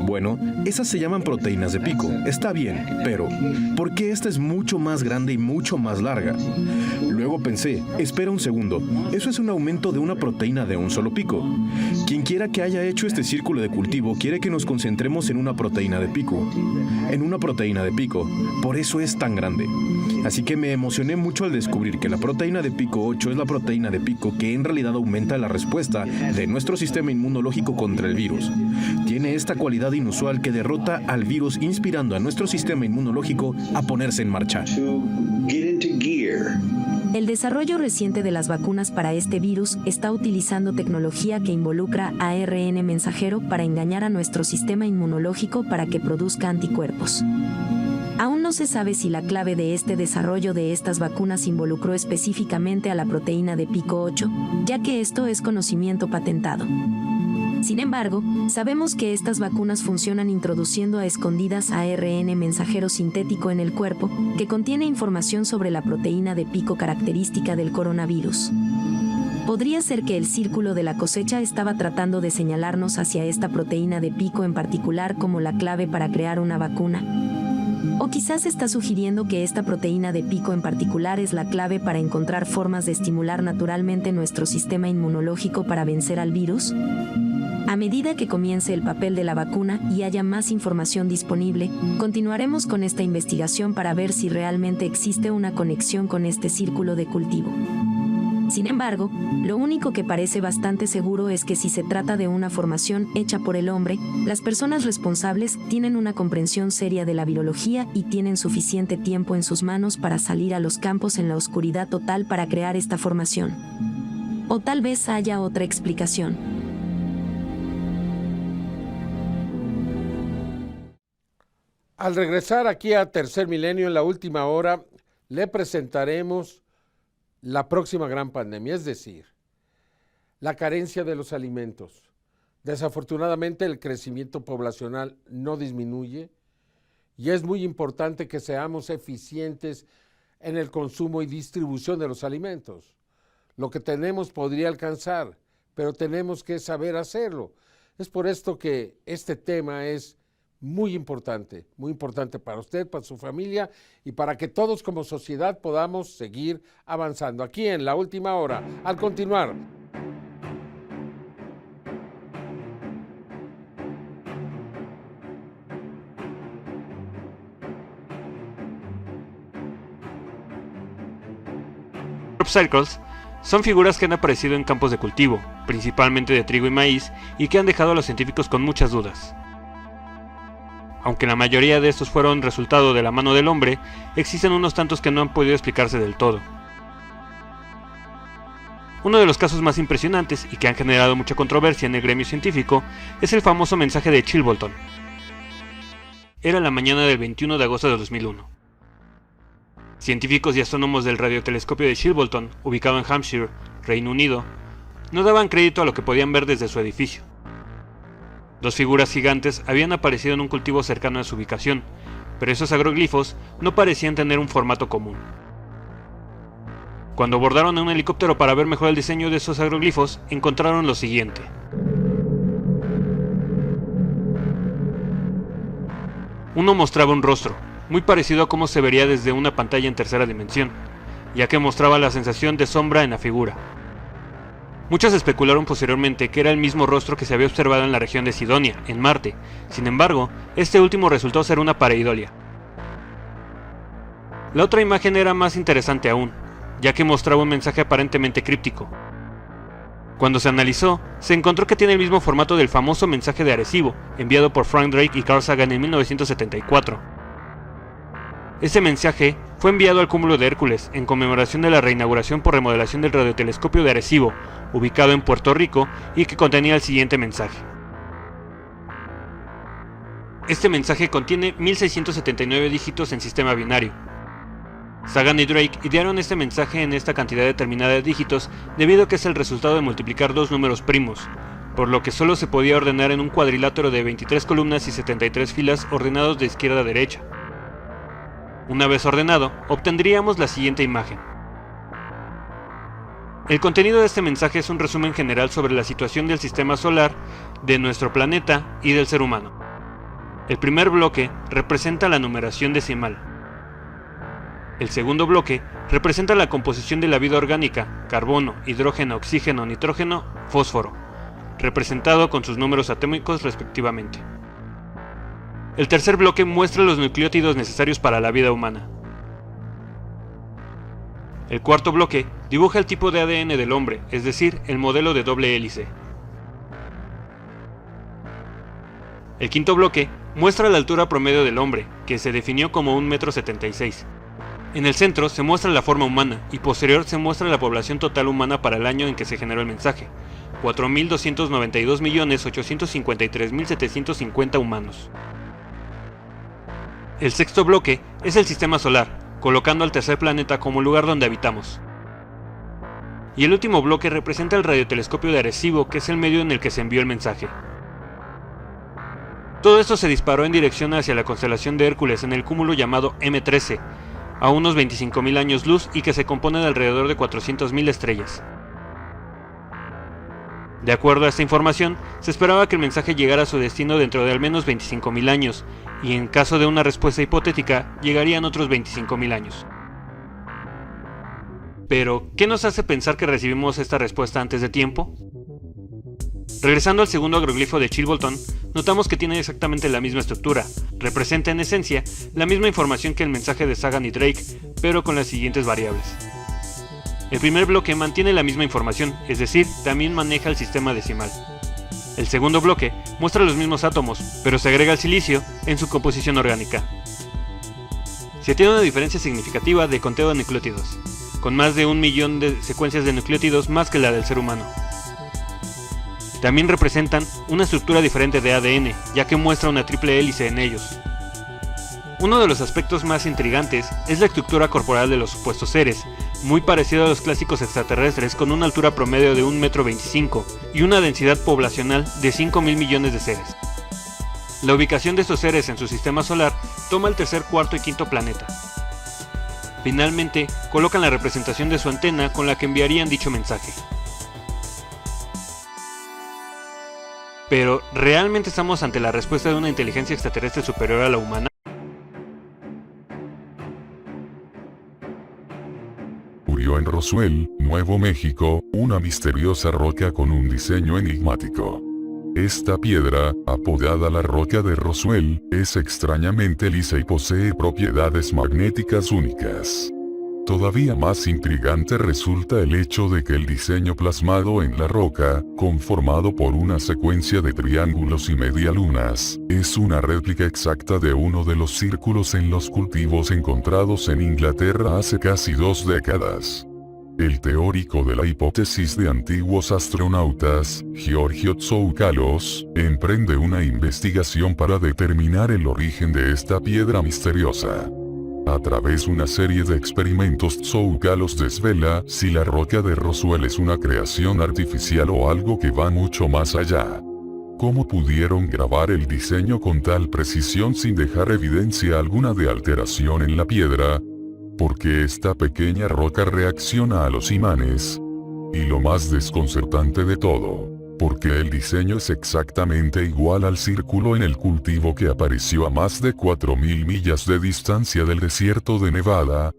S8: Bueno, esas se llaman proteínas de pico. Está bien, pero ¿por qué esta es mucho más grande y mucho más larga? Luego pensé, espera un segundo, eso es un aumento de una proteína de un solo pico. Quien quiera que haya hecho este círculo de cultivo quiere que nos concentremos en una proteína de pico. En una proteína de pico. Por eso es tan grande. Así que me emocioné mucho al descubrir que la proteína de pico 8 es la proteína de pico que en realidad aumenta la respuesta de nuestro sistema inmunológico contra el virus. Tiene esta cualidad inusual que derrota al virus inspirando a nuestro sistema inmunológico a ponerse en marcha.
S5: El desarrollo reciente de las vacunas para este virus está utilizando tecnología que involucra ARN mensajero para engañar a nuestro sistema inmunológico para que produzca anticuerpos. Aún no se sabe si la clave de este desarrollo de estas vacunas involucró específicamente a la proteína de pico 8, ya que esto es conocimiento patentado. Sin embargo, sabemos que estas vacunas funcionan introduciendo a escondidas ARN mensajero sintético en el cuerpo, que contiene información sobre la proteína de pico característica del coronavirus. Podría ser que el círculo de la cosecha estaba tratando de señalarnos hacia esta proteína de pico en particular como la clave para crear una vacuna. O quizás está sugiriendo que esta proteína de pico en particular es la clave para encontrar formas de estimular naturalmente nuestro sistema inmunológico para vencer al virus. A medida que comience el papel de la vacuna y haya más información disponible, continuaremos con esta investigación para ver si realmente existe una conexión con este círculo de cultivo. Sin embargo, lo único que parece bastante seguro es que si se trata de una formación hecha por el hombre, las personas responsables tienen una comprensión seria de la virología y tienen suficiente tiempo en sus manos para salir a los campos en la oscuridad total para crear esta formación. O tal vez haya otra explicación.
S4: Al regresar aquí a Tercer Milenio en la última hora, le presentaremos la próxima gran pandemia, es decir, la carencia de los alimentos. Desafortunadamente el crecimiento poblacional no disminuye y es muy importante que seamos eficientes en el consumo y distribución de los alimentos. Lo que tenemos podría alcanzar, pero tenemos que saber hacerlo. Es por esto que este tema es muy importante para usted, para su familia y para que todos como sociedad podamos seguir avanzando. Aquí en La Última Hora, al continuar.
S10: Crop circles son figuras que han aparecido en campos de cultivo, principalmente de trigo y maíz, y que han dejado a los científicos con muchas dudas. Aunque la mayoría de estos fueron resultado de la mano del hombre, existen unos tantos que no han podido explicarse del todo. Uno de los casos más impresionantes y que han generado mucha controversia en el gremio científico es el famoso mensaje de Chilbolton. Era la mañana del 21 de agosto de 2001. Científicos y astrónomos del radiotelescopio de Chilbolton, ubicado en Hampshire, Reino Unido, no daban crédito a lo que podían ver desde su edificio. Dos figuras gigantes habían aparecido en un cultivo cercano a su ubicación, pero esos agroglifos no parecían tener un formato común. Cuando abordaron a un helicóptero para ver mejor el diseño de esos agroglifos, encontraron lo siguiente. Uno mostraba un rostro, muy parecido a cómo se vería desde una pantalla en tercera dimensión, ya que mostraba la sensación de sombra en la figura. Muchos especularon posteriormente que era el mismo rostro que se había observado en la región de Sidonia, en Marte. Sin embargo, este último resultó ser una pareidolia. La otra imagen era más interesante aún, ya que mostraba un mensaje aparentemente críptico. Cuando se analizó, se encontró que tiene el mismo formato del famoso mensaje de Arecibo, enviado por Frank Drake y Carl Sagan en 1974. Ese mensaje fue enviado al cúmulo de Hércules en conmemoración de la reinauguración por remodelación del radiotelescopio de Arecibo, ubicado en Puerto Rico, y que contenía el siguiente mensaje. Este mensaje contiene 1679 dígitos en sistema binario. Sagan y Drake idearon este mensaje en esta cantidad determinada de dígitos debido a que es el resultado de multiplicar dos números primos, por lo que solo se podía ordenar en un cuadrilátero de 23 columnas y 73 filas ordenados de izquierda a derecha. Una vez ordenado, obtendríamos la siguiente imagen. El contenido de este mensaje es un resumen general sobre la situación del sistema solar, de nuestro planeta y del ser humano. El primer bloque representa la numeración decimal. El segundo bloque representa la composición de la vida orgánica, carbono, hidrógeno, oxígeno, nitrógeno, fósforo, representado con sus números atómicos respectivamente. El tercer bloque muestra los nucleótidos necesarios para la vida humana. El cuarto bloque dibuja el tipo de ADN del hombre, es decir, el modelo de doble hélice. El quinto bloque muestra la altura promedio del hombre, que se definió como 1,76 m. En el centro se muestra la forma humana y posterior se muestra la población total humana para el año en que se generó el mensaje, 4.292.853.750 humanos. El sexto bloque es el sistema solar, colocando al tercer planeta como lugar donde habitamos. Y el último bloque representa el radiotelescopio de Arecibo, que es el medio en el que se envió el mensaje. Todo esto se disparó en dirección hacia la constelación de Hércules en el cúmulo llamado M13, a unos 25.000 años luz y que se compone de alrededor de 400.000 estrellas. De acuerdo a esta información, se esperaba que el mensaje llegara a su destino dentro de al menos 25.000 años, y en caso de una respuesta hipotética, llegarían otros 25.000 años. Pero, ¿qué nos hace pensar que recibimos esta respuesta antes de tiempo? Regresando al segundo agroglifo de Chilbolton, notamos que tiene exactamente la misma estructura, representa en esencia la misma información que el mensaje de Sagan y Drake, pero con las siguientes variables. El primer bloque mantiene la misma información, es decir, también maneja el sistema decimal. El segundo bloque muestra los mismos átomos, pero se agrega el silicio en su composición orgánica. Se tiene una diferencia significativa de conteo de nucleótidos, con más de 1 millón de secuencias de nucleótidos más que la del ser humano. También representan una estructura diferente de ADN, ya que muestra una triple hélice en ellos. Uno de los aspectos más intrigantes es la estructura corporal de los supuestos seres, muy parecido a los clásicos extraterrestres, con una altura promedio de 1,25 m y una densidad poblacional de 5.000 millones de seres. La ubicación de estos seres en su sistema solar toma el tercer, cuarto y quinto planeta. Finalmente, colocan la representación de su antena con la que enviarían dicho mensaje. Pero, ¿realmente estamos ante la respuesta de una inteligencia extraterrestre superior a la humana?
S11: Murió en Roswell, Nuevo México, una misteriosa roca con un diseño enigmático. Esta piedra, apodada la roca de Roswell, es extrañamente lisa y posee propiedades magnéticas únicas. Todavía más intrigante resulta el hecho de que el diseño plasmado en la roca, conformado por una secuencia de triángulos y medialunas, es una réplica exacta de uno de los círculos en los cultivos encontrados en Inglaterra hace casi 2 décadas. El teórico de la hipótesis de antiguos astronautas, Giorgio Tsoukalos, emprende una investigación para determinar el origen de esta piedra misteriosa. A través de una serie de experimentos, Tsoukalos desvela si la roca de Roswell es una creación artificial o algo que va mucho más allá. ¿Cómo pudieron grabar el diseño con tal precisión sin dejar evidencia alguna de alteración en la piedra? ¿Por qué esta pequeña roca reacciona a los imanes? Y lo más desconcertante de todo, porque el diseño es exactamente igual al círculo en el cultivo que apareció a más de 4.000 millas de distancia del desierto de Nevada.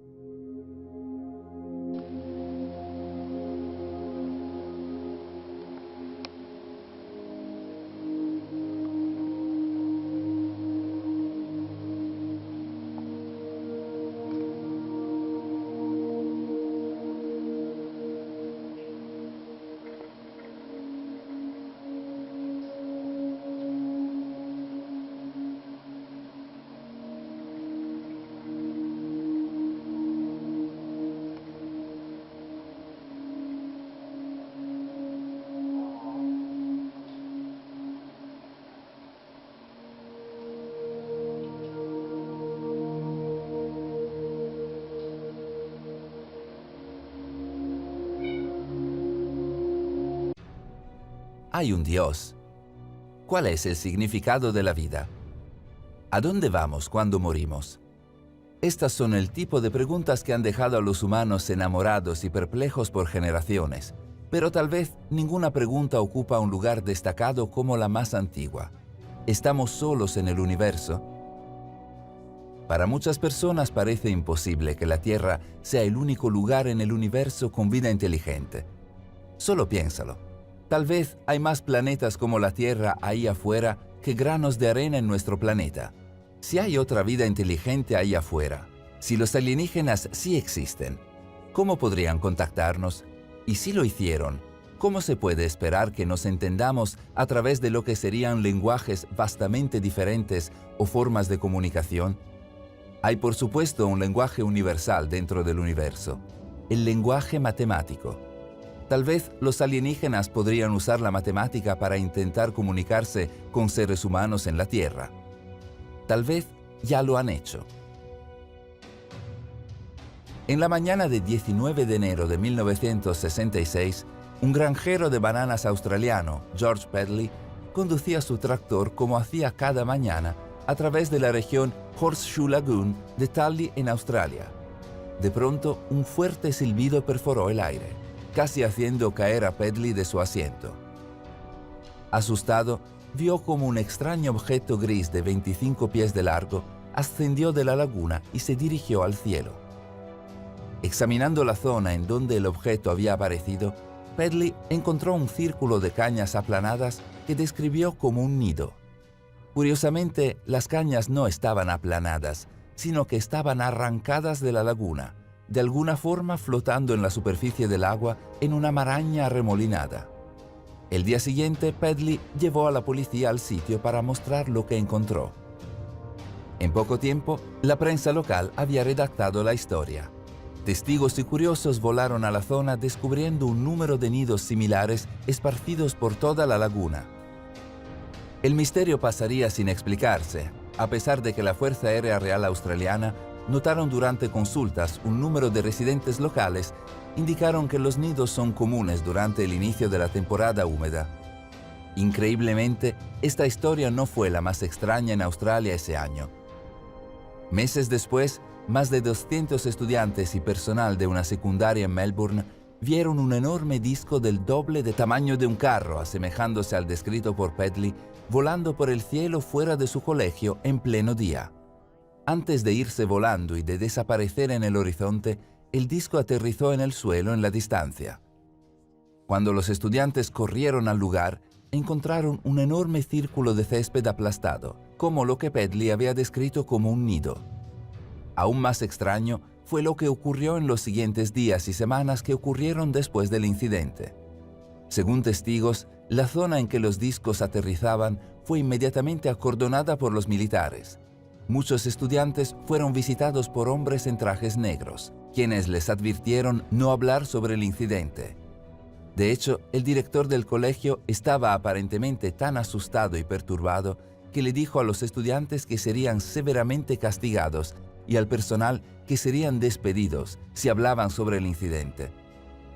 S12: Hay un Dios. ¿Cuál es el significado de la vida? ¿A dónde vamos cuando morimos? Estas son el tipo de preguntas que han dejado a los humanos enamorados y perplejos por generaciones, pero tal vez ninguna pregunta ocupa un lugar destacado como la más antigua. ¿Estamos solos en el universo? Para muchas personas parece imposible que la Tierra sea el único lugar en el universo con vida inteligente. Solo piénsalo. Tal vez hay más planetas como la Tierra ahí afuera que granos de arena en nuestro planeta. Si hay otra vida inteligente ahí afuera, si los alienígenas sí existen, ¿cómo podrían contactarnos? Y si lo hicieron, ¿cómo se puede esperar que nos entendamos a través de lo que serían lenguajes vastamente diferentes o formas de comunicación? Hay por supuesto un lenguaje universal dentro del universo, el lenguaje matemático. Tal vez los alienígenas podrían usar la matemática para intentar comunicarse con seres humanos en la Tierra. Tal vez ya lo han hecho. En la mañana de 19 de enero de 1966, un granjero de bananas australiano, George Pedley, conducía su tractor como hacía cada mañana a través de la región Horseshoe Lagoon de Tully en Australia. De pronto, un fuerte silbido perforó el aire, casi haciendo caer a Pedley de su asiento. Asustado, vio como un extraño objeto gris de 25 pies de largo ascendió de la laguna y se dirigió al cielo. Examinando la zona en donde el objeto había aparecido, Pedley encontró un círculo de cañas aplanadas que describió como un nido. Curiosamente, las cañas no estaban aplanadas, sino que estaban arrancadas de la laguna, de alguna forma flotando en la superficie del agua en una maraña arremolinada. El día siguiente, Pedley llevó a la policía al sitio para mostrar lo que encontró. En poco tiempo, la prensa local había redactado la historia. Testigos y curiosos volaron a la zona descubriendo un número de nidos similares esparcidos por toda la laguna. El misterio pasaría sin explicarse, a pesar de que la Fuerza Aérea Real Australiana notaron durante consultas un número de residentes locales indicaron que los nidos son comunes durante el inicio de la temporada húmeda. Increíblemente, esta historia no fue la más extraña en Australia ese año. Meses después, más de 200 estudiantes y personal de una secundaria en Melbourne vieron un enorme disco del doble de tamaño de un carro, asemejándose al descrito por Pedley, volando por el cielo fuera de su colegio en pleno día. Antes de irse volando y de desaparecer en el horizonte, el disco aterrizó en el suelo en la distancia. Cuando los estudiantes corrieron al lugar, encontraron un enorme círculo de césped aplastado, como lo que Pedley había descrito como un nido. Aún más extraño fue lo que ocurrió en los siguientes días y semanas que ocurrieron después del incidente. Según testigos, la zona en que los discos aterrizaban fue inmediatamente acordonada por los militares. Muchos estudiantes fueron visitados por hombres en trajes negros, quienes les advirtieron no hablar sobre el incidente. De hecho, el director del colegio estaba aparentemente tan asustado y perturbado que le dijo a los estudiantes que serían severamente castigados y al personal que serían despedidos si hablaban sobre el incidente.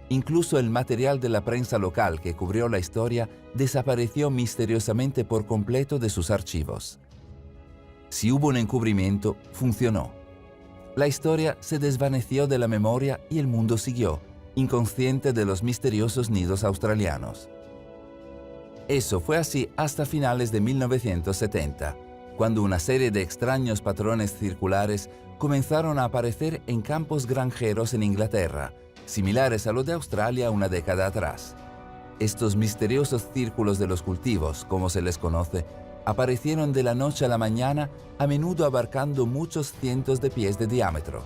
S12: Incluso el material de la prensa local que cubrió la historia desapareció misteriosamente por completo de sus archivos. Si hubo un encubrimiento, funcionó. La historia se desvaneció de la memoria y el mundo siguió, inconsciente de los misteriosos nidos australianos. Eso fue así hasta finales de 1970, cuando una serie de extraños patrones circulares comenzaron a aparecer en campos granjeros en Inglaterra, similares a los de Australia una década atrás. Estos misteriosos círculos de los cultivos, como se les conoce, aparecieron de la noche a la mañana, a menudo abarcando muchos cientos de pies de diámetro.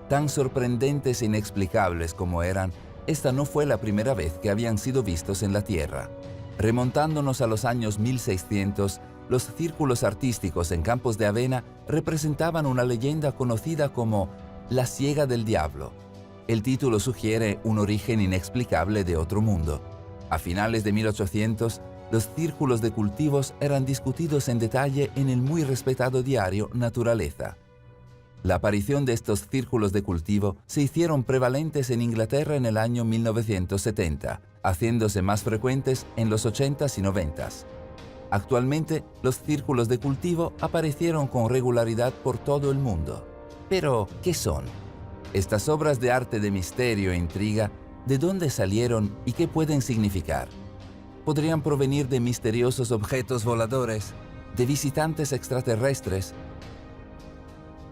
S12: Tan sorprendentes e inexplicables como eran, esta no fue la primera vez que habían sido vistos en la Tierra. Remontándonos a los años 1600, los círculos artísticos en campos de avena representaban una leyenda conocida como la Siega del Diablo. El título sugiere un origen inexplicable de otro mundo. A finales de 1800, los círculos de cultivos eran discutidos en detalle en el muy respetado diario Naturaleza. La aparición de estos círculos de cultivo se hicieron prevalentes en Inglaterra en el año 1970, haciéndose más frecuentes en los 80s y 90s. Actualmente, los círculos de cultivo aparecieron con regularidad por todo el mundo. Pero, ¿qué son? Estas obras de arte de misterio e intriga, ¿de dónde salieron y qué pueden significar? ¿Podrían provenir de misteriosos objetos voladores, de visitantes extraterrestres?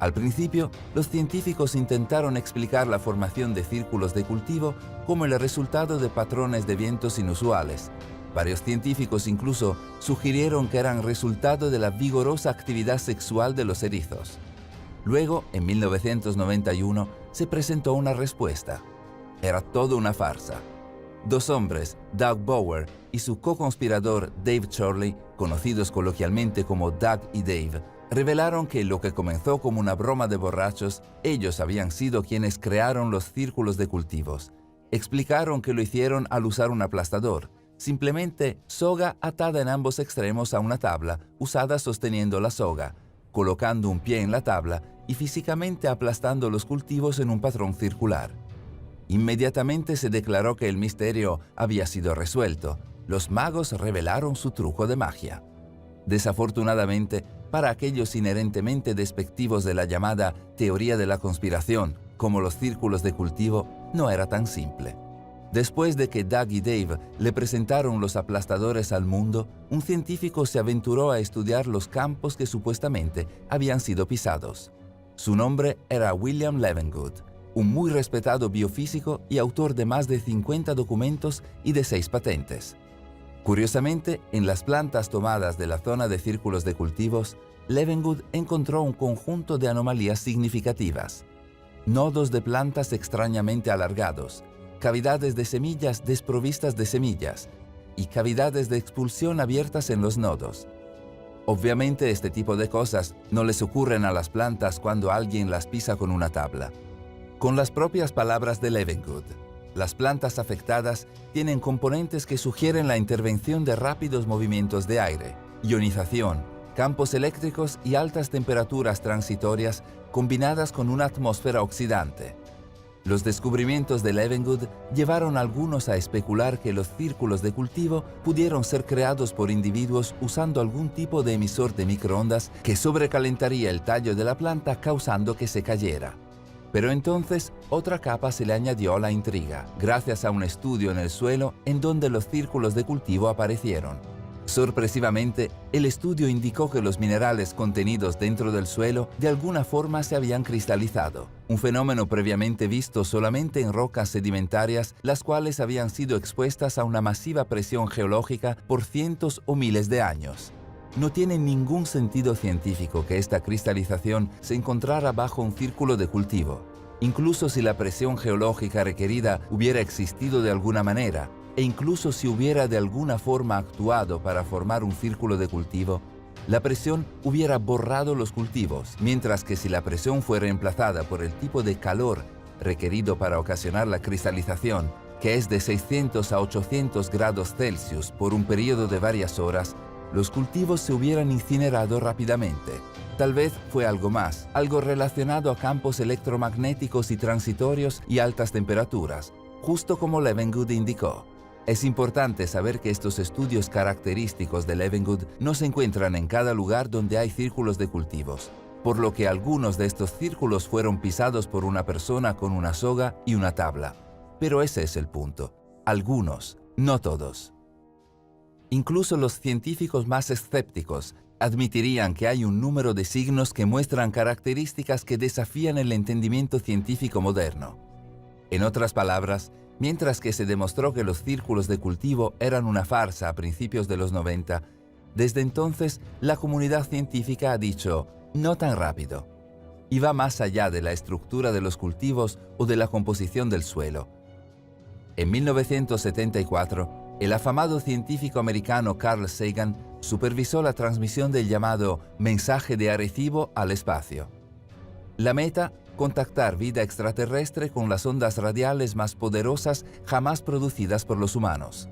S12: Al principio, los científicos intentaron explicar la formación de círculos de cultivo como el resultado de patrones de vientos inusuales. Varios científicos incluso sugirieron que eran resultado de la vigorosa actividad sexual de los erizos. Luego, en 1991, se presentó una respuesta. Era todo una farsa. Dos hombres, Doug Bower y su co-conspirador Dave Chorley, conocidos coloquialmente como Doug y Dave, revelaron que lo que comenzó como una broma de borrachos, ellos habían sido quienes crearon los círculos de cultivos. Explicaron que lo hicieron al usar un aplastador, simplemente soga atada en ambos extremos a una tabla, usada sosteniendo la soga, colocando un pie en la tabla y físicamente aplastando los cultivos en un patrón circular. Inmediatamente se declaró que el misterio había sido resuelto. Los magos revelaron su truco de magia. Desafortunadamente, para aquellos inherentemente despectivos de la llamada teoría de la conspiración, como los círculos de cultivo, no era tan simple. Después de que Doug y Dave le presentaron los aplastadores al mundo, un científico se aventuró a estudiar los campos que supuestamente habían sido pisados. Su nombre era William Levengood, un muy respetado biofísico y autor de más de 50 documentos y de 6 patentes. Curiosamente, en las plantas tomadas de la zona de círculos de cultivos, Levengood encontró un conjunto de anomalías significativas. Nodos de plantas extrañamente alargados, cavidades de semillas desprovistas de semillas y cavidades de expulsión abiertas en los nodos. Obviamente este tipo de cosas no les ocurren a las plantas cuando alguien las pisa con una tabla. Con las propias palabras de Levengood, las plantas afectadas tienen componentes que sugieren la intervención de rápidos movimientos de aire, ionización, campos eléctricos y altas temperaturas transitorias combinadas con una atmósfera oxidante. Los descubrimientos de Levengood llevaron a algunos a especular que los círculos de cultivo pudieron ser creados por individuos usando algún tipo de emisor de microondas que sobrecalentaría el tallo de la planta causando que se cayera. Pero entonces otra capa se le añadió a la intriga, gracias a un estudio en el suelo en donde los círculos de cultivo aparecieron. Sorpresivamente, el estudio indicó que los minerales contenidos dentro del suelo de alguna forma se habían cristalizado, un fenómeno previamente visto solamente en rocas sedimentarias, las cuales habían sido expuestas a una masiva presión geológica por cientos o miles de años. No tiene ningún sentido científico que esta cristalización se encontrara bajo un círculo de cultivo, incluso si la presión geológica requerida hubiera existido de alguna manera, e incluso si hubiera de alguna forma actuado para formar un círculo de cultivo, la presión hubiera borrado los cultivos, mientras que si la presión fue reemplazada por el tipo de calor requerido para ocasionar la cristalización, que es de 600 a 800 grados Celsius por un periodo de varias horas, los cultivos se hubieran incinerado rápidamente. Tal vez fue algo más, algo relacionado a campos electromagnéticos y transitorios y altas temperaturas, justo como Levengood indicó. Es importante saber que estos estudios característicos de Levengood no se encuentran en cada lugar donde hay círculos de cultivos, por lo que algunos de estos círculos fueron pisados por una persona con una soga y una tabla. Pero ese es el punto. Algunos, no todos. Incluso los científicos más escépticos admitirían que hay un número de signos que muestran características que desafían el entendimiento científico moderno. En otras palabras, mientras que se demostró que los círculos de cultivo eran una farsa a principios de los 90, desde entonces la comunidad científica ha dicho, no tan rápido. Y va más allá de la estructura de los cultivos o de la composición del suelo. En 1974, el afamado científico americano Carl Sagan supervisó la transmisión del llamado mensaje de Arecibo al espacio. La meta, contactar vida extraterrestre con las ondas radiales más poderosas jamás producidas por los humanos.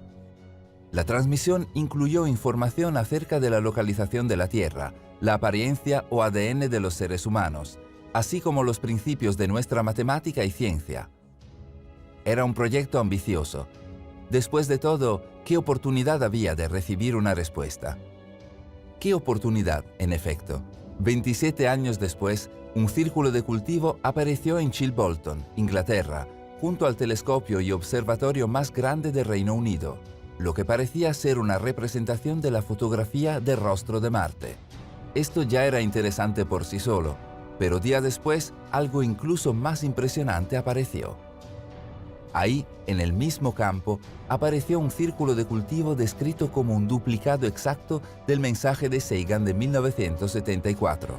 S12: La transmisión incluyó información acerca de la localización de la Tierra, la apariencia o ADN de los seres humanos, así como los principios de nuestra matemática y ciencia. Era un proyecto ambicioso. Después de todo, ¿qué oportunidad había de recibir una respuesta? ¿Qué oportunidad, en efecto? 27 años después, un círculo de cultivo apareció en Chilbolton, Inglaterra, junto al telescopio y observatorio más grande del Reino Unido, lo que parecía ser una representación de la fotografía del rostro de Marte. Esto ya era interesante por sí solo, pero días después, algo incluso más impresionante apareció. Ahí, en el mismo campo, apareció un círculo de cultivo descrito como un duplicado exacto del mensaje de Sagan de 1974.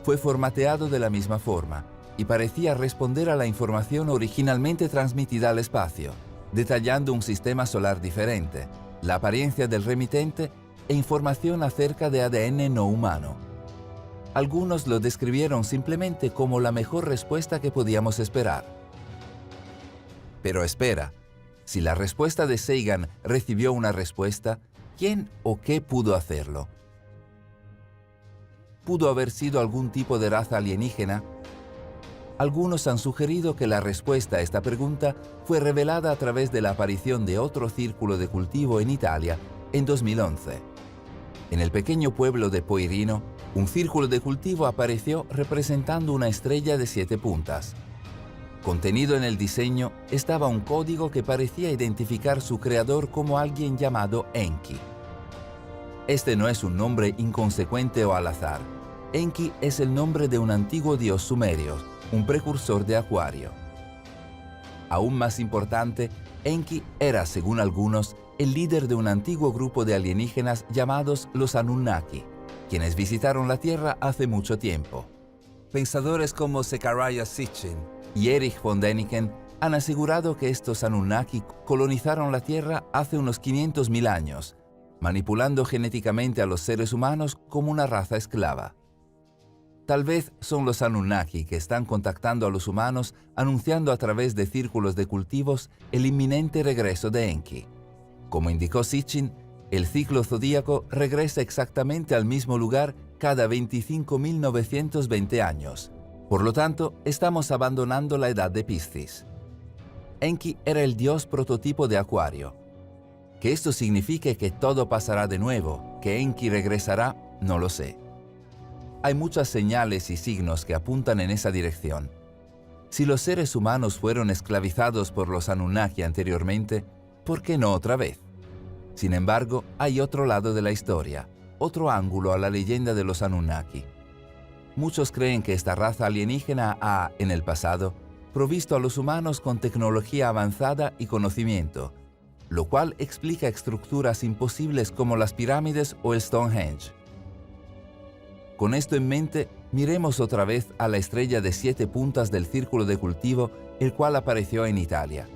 S12: Fue formateado de la misma forma y parecía responder a la información originalmente transmitida al espacio, detallando un sistema solar diferente, la apariencia del remitente e información acerca de ADN no humano. Algunos lo describieron simplemente como la mejor respuesta que podíamos esperar. Pero espera, si la respuesta de Sagan recibió una respuesta, ¿quién o qué pudo hacerlo? ¿Pudo haber sido algún tipo de raza alienígena? Algunos han sugerido que la respuesta a esta pregunta fue revelada a través de la aparición de otro círculo de cultivo en Italia en 2011. En el pequeño pueblo de Poirino, un círculo de cultivo apareció representando una estrella de 7 puntas. Contenido en el diseño estaba un código que parecía identificar su creador como alguien llamado Enki. Este no es un nombre inconsecuente o al azar. Enki es el nombre de un antiguo dios sumerio, un precursor de Acuario. Aún más importante, Enki era, según algunos, el líder de un antiguo grupo de alienígenas llamados los Anunnaki, quienes visitaron la Tierra hace mucho tiempo. Pensadores como Zecharia Sitchin y Erich von Däniken han asegurado que estos Anunnaki colonizaron la Tierra hace unos 500.000 años, manipulando genéticamente a los seres humanos como una raza esclava. Tal vez son los Anunnaki que están contactando a los humanos anunciando a través de círculos de cultivos el inminente regreso de Enki. Como indicó Sitchin, el ciclo zodíaco regresa exactamente al mismo lugar cada 25.920 años. Por lo tanto, estamos abandonando la edad de Piscis. Enki era el dios prototipo de Acuario. Que esto signifique que todo pasará de nuevo, que Enki regresará, no lo sé. Hay muchas señales y signos que apuntan en esa dirección. Si los seres humanos fueron esclavizados por los Anunnaki anteriormente, ¿por qué no otra vez? Sin embargo, hay otro lado de la historia, otro ángulo a la leyenda de los Anunnaki. Muchos creen que esta raza alienígena ha, en el pasado, provisto a los humanos con tecnología avanzada y conocimiento, lo cual explica estructuras imposibles como las pirámides o el Stonehenge. Con esto en mente, miremos otra vez a la estrella de 7 puntas del círculo de cultivo, el cual apareció en Italia.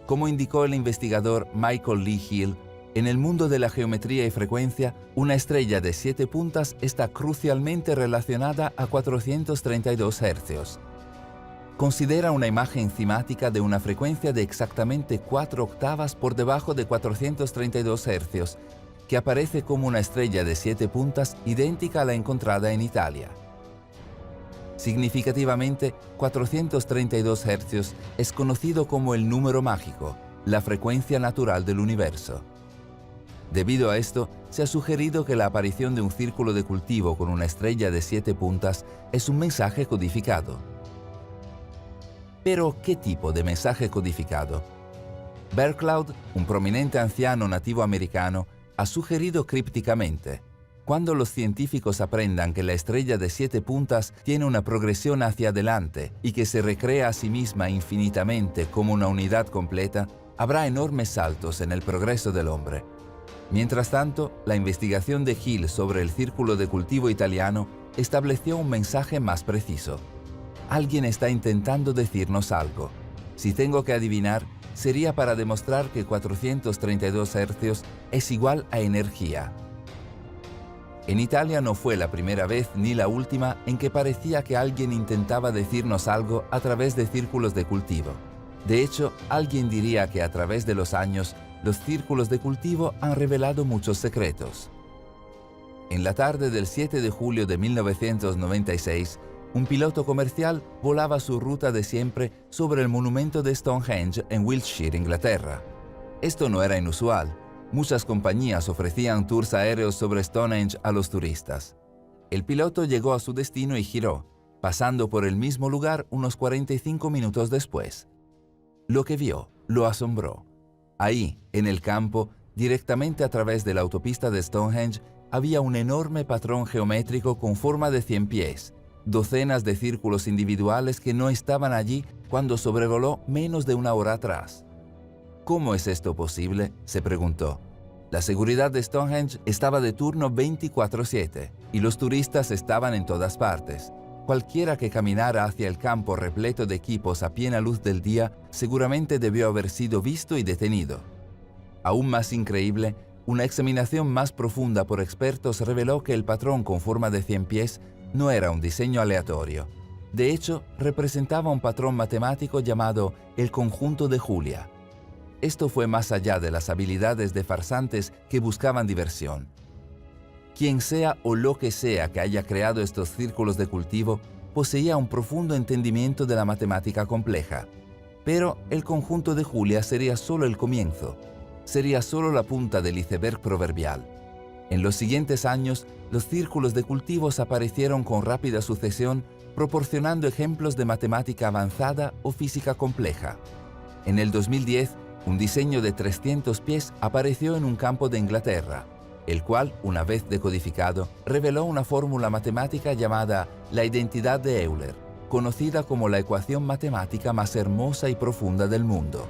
S12: Como indicó el investigador Michael Lee Hill, en el mundo de la geometría y frecuencia, una estrella de 7 puntas está crucialmente relacionada a 432 Hz. Considera una imagen cimática de una frecuencia de exactamente 4 octavas por debajo de 432 Hz, que aparece como una estrella de 7 puntas idéntica a la encontrada en Italia. Significativamente, 432 Hz es conocido como el número mágico, la frecuencia natural del universo. Debido a esto, se ha sugerido que la aparición de un círculo de cultivo con una estrella de 7 puntas es un mensaje codificado. Pero, ¿qué tipo de mensaje codificado? Bercloud, un prominente anciano nativo americano, ha sugerido crípticamente: cuando los científicos aprendan que la estrella de 7 puntas tiene una progresión hacia adelante y que se recrea a sí misma infinitamente como una unidad completa, habrá enormes saltos en el progreso del hombre. Mientras tanto, la investigación de Hill sobre el círculo de cultivo italiano estableció un mensaje más preciso. Alguien está intentando decirnos algo. Si tengo que adivinar, sería para demostrar que 432 Hz es igual a energía. En Italia no fue la primera vez ni la última en que parecía que alguien intentaba decirnos algo a través de círculos de cultivo. De hecho, alguien diría que a través de los años, los círculos de cultivo han revelado muchos secretos. En la tarde del 7 de julio de 1996, un piloto comercial volaba su ruta de siempre sobre el monumento de Stonehenge en Wiltshire, Inglaterra. Esto no era inusual. Muchas compañías ofrecían tours aéreos sobre Stonehenge a los turistas. El piloto llegó a su destino y giró, pasando por el mismo lugar unos 45 minutos después. Lo que vio lo asombró. Ahí, en el campo, directamente a través de la autopista de Stonehenge, había un enorme patrón geométrico con forma de 100 pies, docenas de círculos individuales que no estaban allí cuando sobrevoló menos de una hora atrás. ¿Cómo es esto posible?, se preguntó. La seguridad de Stonehenge estaba de turno 24/7 y los turistas estaban en todas partes. Cualquiera que caminara hacia el campo repleto de equipos a plena luz del día seguramente debió haber sido visto y detenido. Aún más increíble, una examinación más profunda por expertos reveló que el patrón con forma de 100 pies no era un diseño aleatorio. De hecho, representaba un patrón matemático llamado el conjunto de Julia. Esto fue más allá de las habilidades de farsantes que buscaban diversión. Quien sea o lo que sea que haya creado estos círculos de cultivo poseía un profundo entendimiento de la matemática compleja. Pero el conjunto de Julia sería solo el comienzo. Sería solo la punta del iceberg proverbial. En los siguientes años, los círculos de cultivos aparecieron con rápida sucesión, proporcionando ejemplos de matemática avanzada o física compleja. En el 2010, un diseño de 300 pies apareció en un campo de Inglaterra, el cual, una vez decodificado, reveló una fórmula matemática llamada la identidad de Euler, conocida como la ecuación matemática más hermosa y profunda del mundo.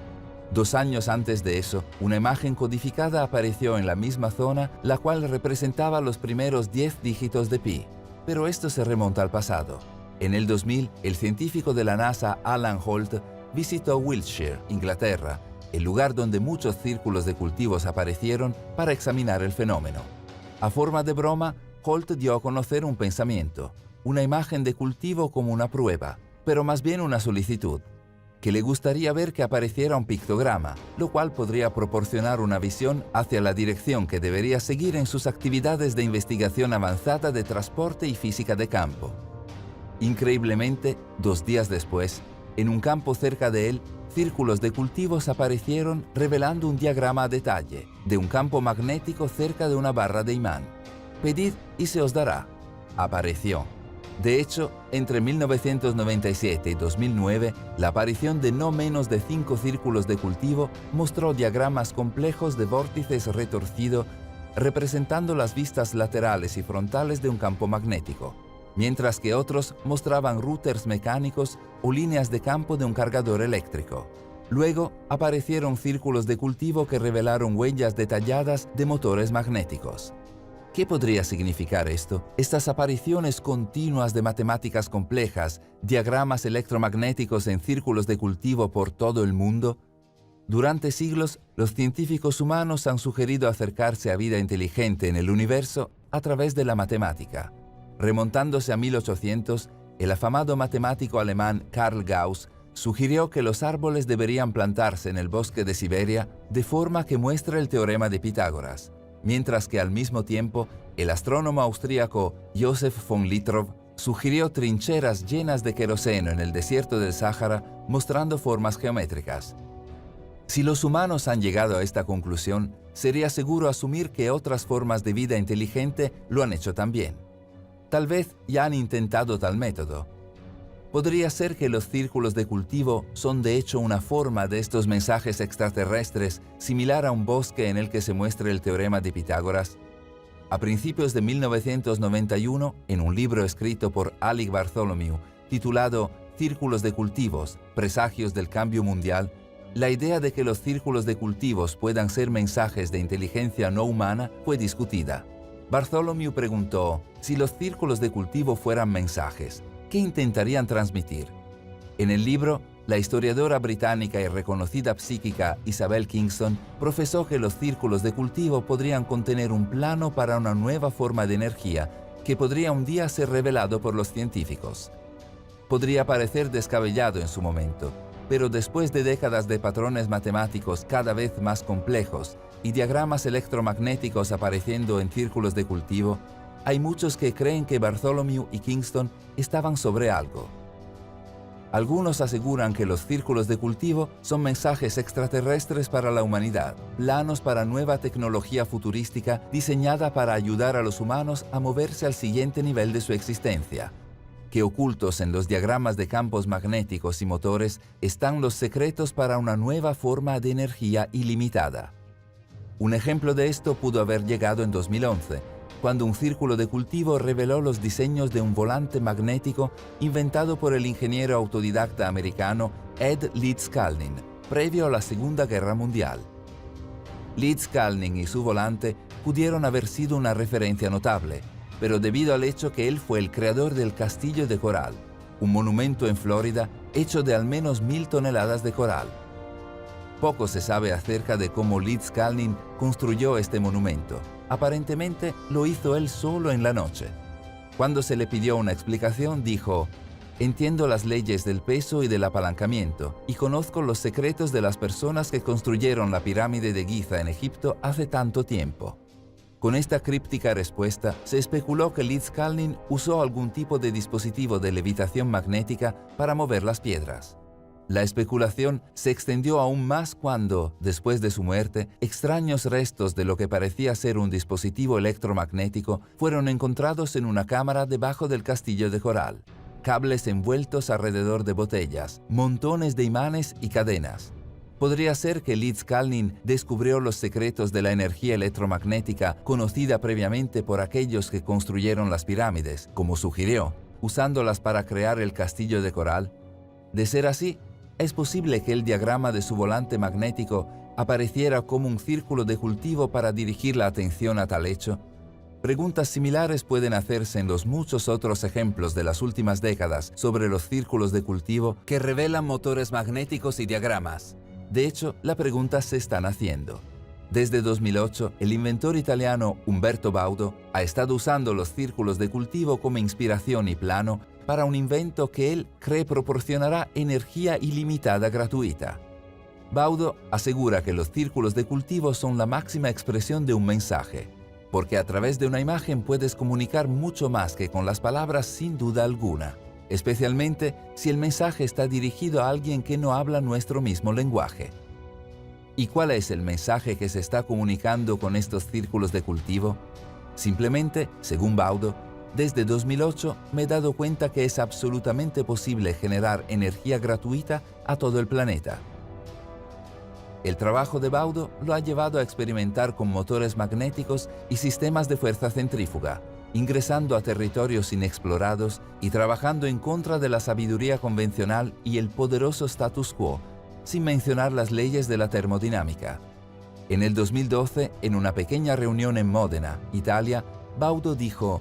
S12: 2 años antes de eso, una imagen codificada apareció en la misma zona, la cual representaba los primeros 10 dígitos de pi. Pero esto se remonta al pasado. En el 2000, el científico de la NASA Alan Holt visitó Wiltshire, Inglaterra, el lugar donde muchos círculos de cultivos aparecieron, para examinar el fenómeno. A forma de broma, Holt dio a conocer un pensamiento, una imagen de cultivo como una prueba, pero más bien una solicitud, que le gustaría ver que apareciera un pictograma, lo cual podría proporcionar una visión hacia la dirección que debería seguir en sus actividades de investigación avanzada de transporte y física de campo. Increíblemente, 2 días después, en un campo cerca de él, círculos de cultivos aparecieron revelando un diagrama a detalle de un campo magnético cerca de una barra de imán. Pedid y se os dará. Apareció. De hecho, entre 1997 y 2009, la aparición de no menos de 5 círculos de cultivo mostró diagramas complejos de vórtices retorcidos representando las vistas laterales y frontales de un campo magnético, mientras que otros mostraban routers mecánicos o líneas de campo de un cargador eléctrico. Luego aparecieron círculos de cultivo que revelaron huellas detalladas de motores magnéticos. ¿Qué podría significar esto? Estas apariciones continuas de matemáticas complejas, diagramas electromagnéticos en círculos de cultivo por todo el mundo. Durante siglos, los científicos humanos han sugerido acercarse a vida inteligente en el universo a través de la matemática. Remontándose a 1800, el afamado matemático alemán Carl Gauss sugirió que los árboles deberían plantarse en el bosque de Siberia de forma que muestre el teorema de Pitágoras, mientras que al mismo tiempo el astrónomo austríaco Joseph von Littrow sugirió trincheras llenas de queroseno en el desierto del Sáhara mostrando formas geométricas. Si los humanos han llegado a esta conclusión, sería seguro asumir que otras formas de vida inteligente lo han hecho también. Tal vez ya han intentado tal método. ¿Podría ser que los círculos de cultivo son de hecho una forma de estos mensajes extraterrestres similar a un bosque en el que se muestre el teorema de Pitágoras? A principios de 1991, en un libro escrito por Alec Bartholomew, titulado Círculos de cultivos, presagios del cambio mundial, la idea de que los círculos de cultivos puedan ser mensajes de inteligencia no humana fue discutida. Bartholomew preguntó, si los círculos de cultivo fueran mensajes, ¿qué intentarían transmitir? En el libro, la historiadora británica y reconocida psíquica Isabel Kingston profesó que los círculos de cultivo podrían contener un plano para una nueva forma de energía que podría un día ser revelado por los científicos. Podría parecer descabellado en su momento, pero después de décadas de patrones matemáticos cada vez más complejos y diagramas electromagnéticos apareciendo en círculos de cultivo, hay muchos que creen que Bartholomew y Kingston estaban sobre algo. Algunos aseguran que los círculos de cultivo son mensajes extraterrestres para la humanidad, planos para nueva tecnología futurística diseñada para ayudar a los humanos a moverse al siguiente nivel de su existencia, que ocultos en los diagramas de campos magnéticos y motores están los secretos para una nueva forma de energía ilimitada. Un ejemplo de esto pudo haber llegado en 2011, cuando un círculo de cultivo reveló los diseños de un volante magnético inventado por el ingeniero autodidacta americano Ed Leeds-Kalnin, previo a la Segunda Guerra Mundial. Leeds-Kalnin y su volante pudieron haber sido una referencia notable, pero debido al hecho que él fue el creador del Castillo de Coral, un monumento en Florida hecho de al menos 1000 toneladas de coral. Poco se sabe acerca de cómo Leeds-Kalnin construyó este monumento. Aparentemente lo hizo él solo en la noche. Cuando se le pidió una explicación, dijo: «Entiendo las leyes del peso y del apalancamiento, y conozco los secretos de las personas que construyeron la pirámide de Giza en Egipto hace tanto tiempo». Con esta críptica respuesta, se especuló que Leeds-Kalnin usó algún tipo de dispositivo de levitación magnética para mover las piedras. La especulación se extendió aún más cuando, después de su muerte, extraños restos de lo que parecía ser un dispositivo electromagnético fueron encontrados en una cámara debajo del castillo de coral. Cables envueltos alrededor de botellas, montones de imanes y cadenas. ¿Podría ser que Leeds-Kalnin descubrió los secretos de la energía electromagnética conocida previamente por aquellos que construyeron las pirámides, como sugirió, usándolas para crear el castillo de coral? De ser así, ¿es posible que el diagrama de su volante magnético apareciera como un círculo de cultivo para dirigir la atención a tal hecho? Preguntas similares pueden hacerse en los muchos otros ejemplos de las últimas décadas sobre los círculos de cultivo que revelan motores magnéticos y diagramas. De hecho, la pregunta se están haciendo. Desde 2008, el inventor italiano Umberto Baudo ha estado usando los círculos de cultivo como inspiración y plano para un invento que él cree proporcionará energía ilimitada gratuita. Baudo asegura que los círculos de cultivo son la máxima expresión de un mensaje, porque a través de una imagen puedes comunicar mucho más que con las palabras sin duda alguna, especialmente si el mensaje está dirigido a alguien que no habla nuestro mismo lenguaje. ¿Y cuál es el mensaje que se está comunicando con estos círculos de cultivo? Simplemente, según Baudo, Desde 2008 me he dado cuenta que es absolutamente posible generar energía gratuita a todo el planeta. El trabajo de Baudo lo ha llevado a experimentar con motores magnéticos y sistemas de fuerza centrífuga, ingresando a territorios inexplorados y trabajando en contra de la sabiduría convencional y el poderoso status quo, sin mencionar las leyes de la termodinámica. En el 2012, en una pequeña reunión en Módena, Italia, Baudo dijo: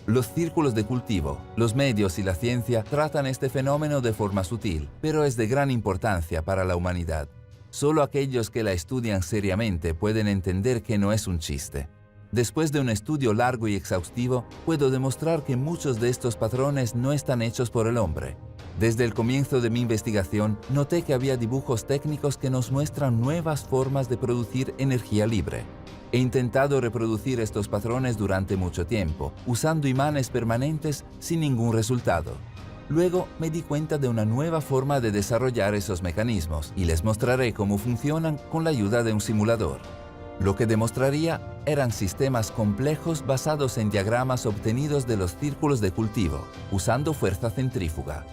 S12: "Los círculos de cultivo, los medios y la ciencia tratan este fenómeno de forma sutil, pero es de gran importancia para la humanidad. Solo aquellos que la estudian seriamente pueden entender que no es un chiste. Después de un estudio largo y exhaustivo, puedo demostrar que muchos de estos patrones no están hechos por el hombre. Desde el comienzo de mi investigación, noté que había dibujos técnicos que nos muestran nuevas formas de producir energía libre. He intentado reproducir estos patrones durante mucho tiempo, usando imanes permanentes sin ningún resultado. Luego me di cuenta de una nueva forma de desarrollar esos mecanismos y les mostraré cómo funcionan con la ayuda de un simulador. Lo que demostraría eran sistemas complejos basados en diagramas obtenidos de los círculos de cultivo, usando fuerza centrífuga.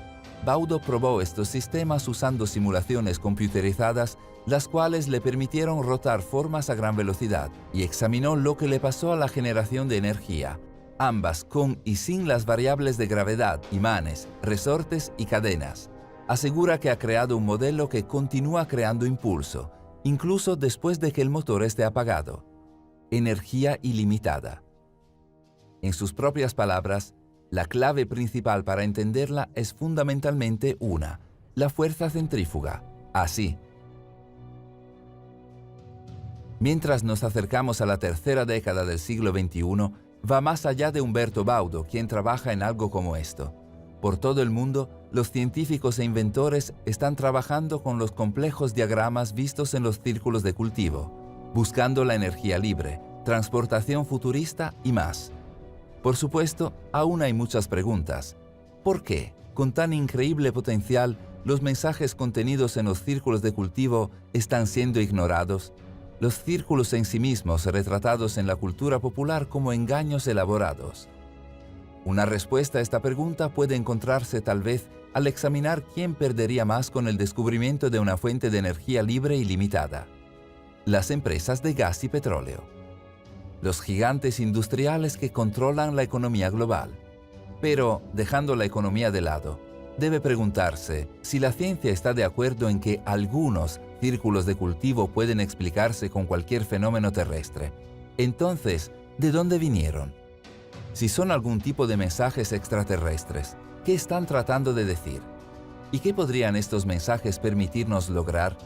S12: Baudo probó estos sistemas usando simulaciones computerizadas, las cuales le permitieron rotar formas a gran velocidad, y examinó lo que le pasó a la generación de energía, ambas con y sin las variables de gravedad, imanes, resortes y cadenas. Asegura que ha creado un modelo que continúa creando impulso, incluso después de que el motor esté apagado. Energía ilimitada. En sus propias palabras, la clave principal para entenderla es fundamentalmente una: la fuerza centrífuga. Así. Mientras nos acercamos a la tercera década del siglo XXI, va más allá de Umberto Baudo, quien trabaja en algo como esto. Por todo el mundo, los científicos e inventores están trabajando con los complejos diagramas vistos en los círculos de cultivo, buscando la energía libre, transportación futurista y más. Por supuesto, aún hay muchas preguntas. ¿Por qué, con tan increíble potencial, los mensajes contenidos en los círculos de cultivo están siendo ignorados? Los círculos en sí mismos retratados en la cultura popular como engaños elaborados. Una respuesta a esta pregunta puede encontrarse tal vez al examinar quién perdería más con el descubrimiento de una fuente de energía libre y limitada. Las empresas de gas y petróleo. Los gigantes industriales que controlan la economía global. Pero, dejando la economía de lado, debe preguntarse si la ciencia está de acuerdo en que algunos círculos de cultivo pueden explicarse con cualquier fenómeno terrestre. Entonces, ¿de dónde vinieron? Si son algún tipo de mensajes extraterrestres, ¿qué están tratando de decir? ¿Y qué podrían estos mensajes permitirnos lograr?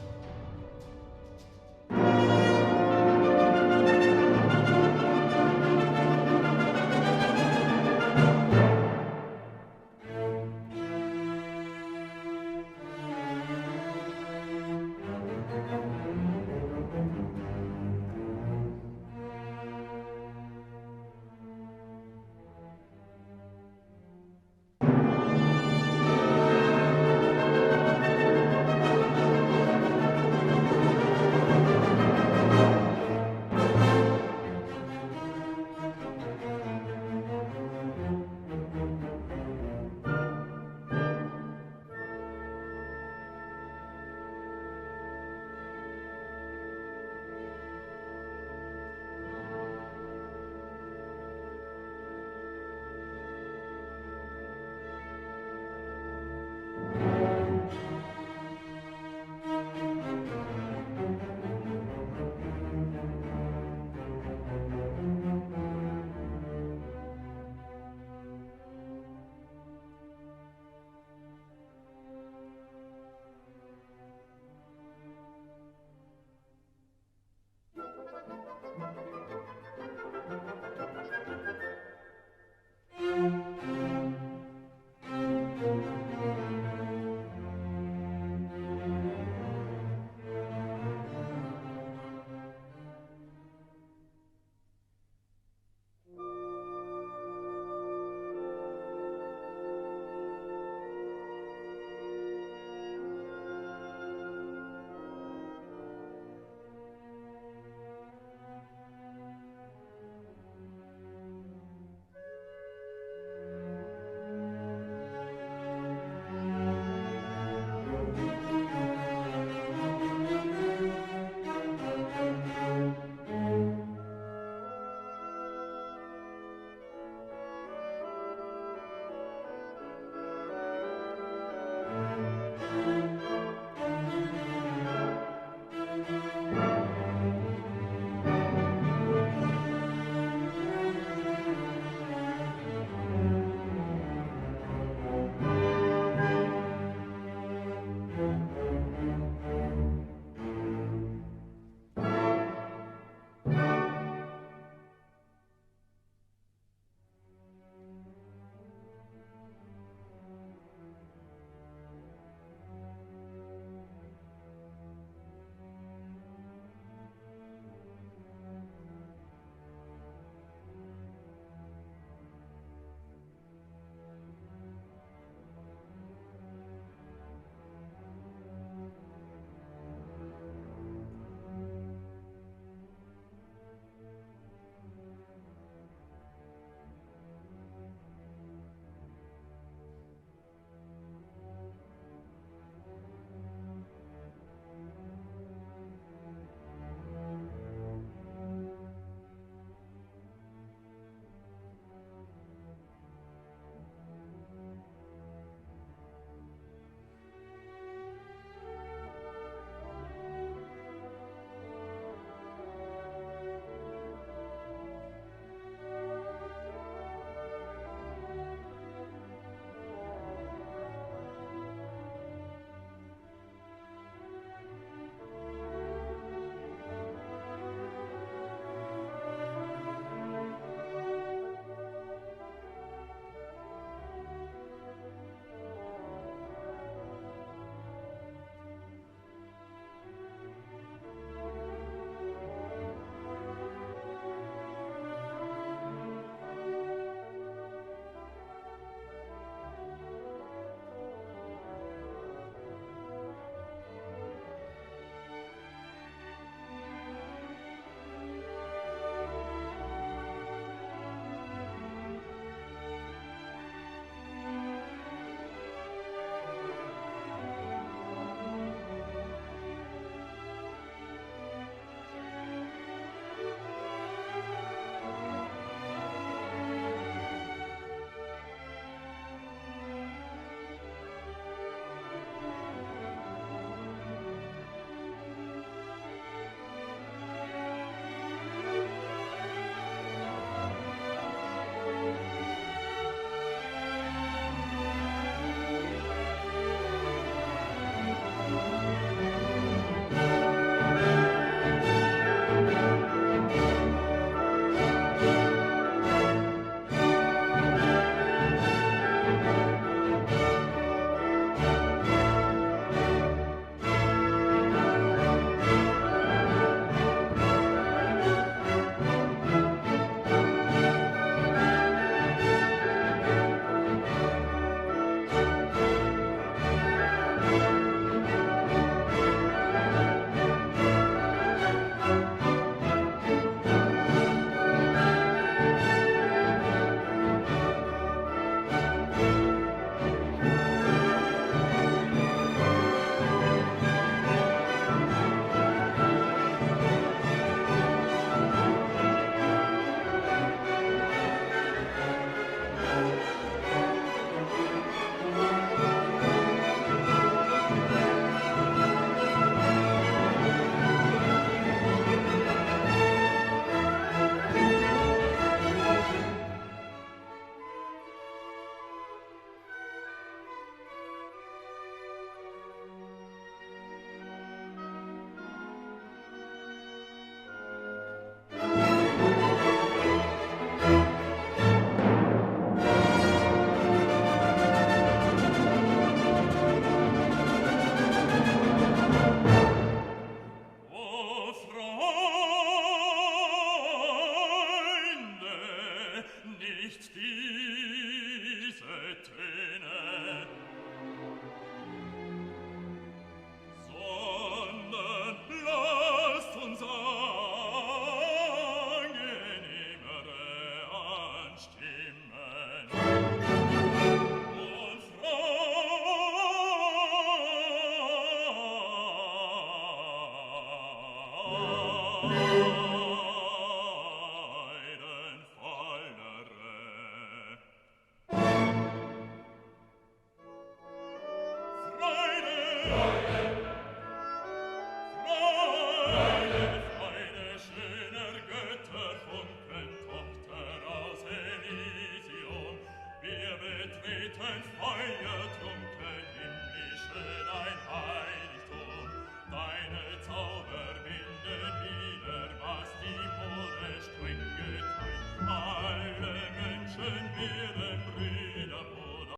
S13: treten Feuer drum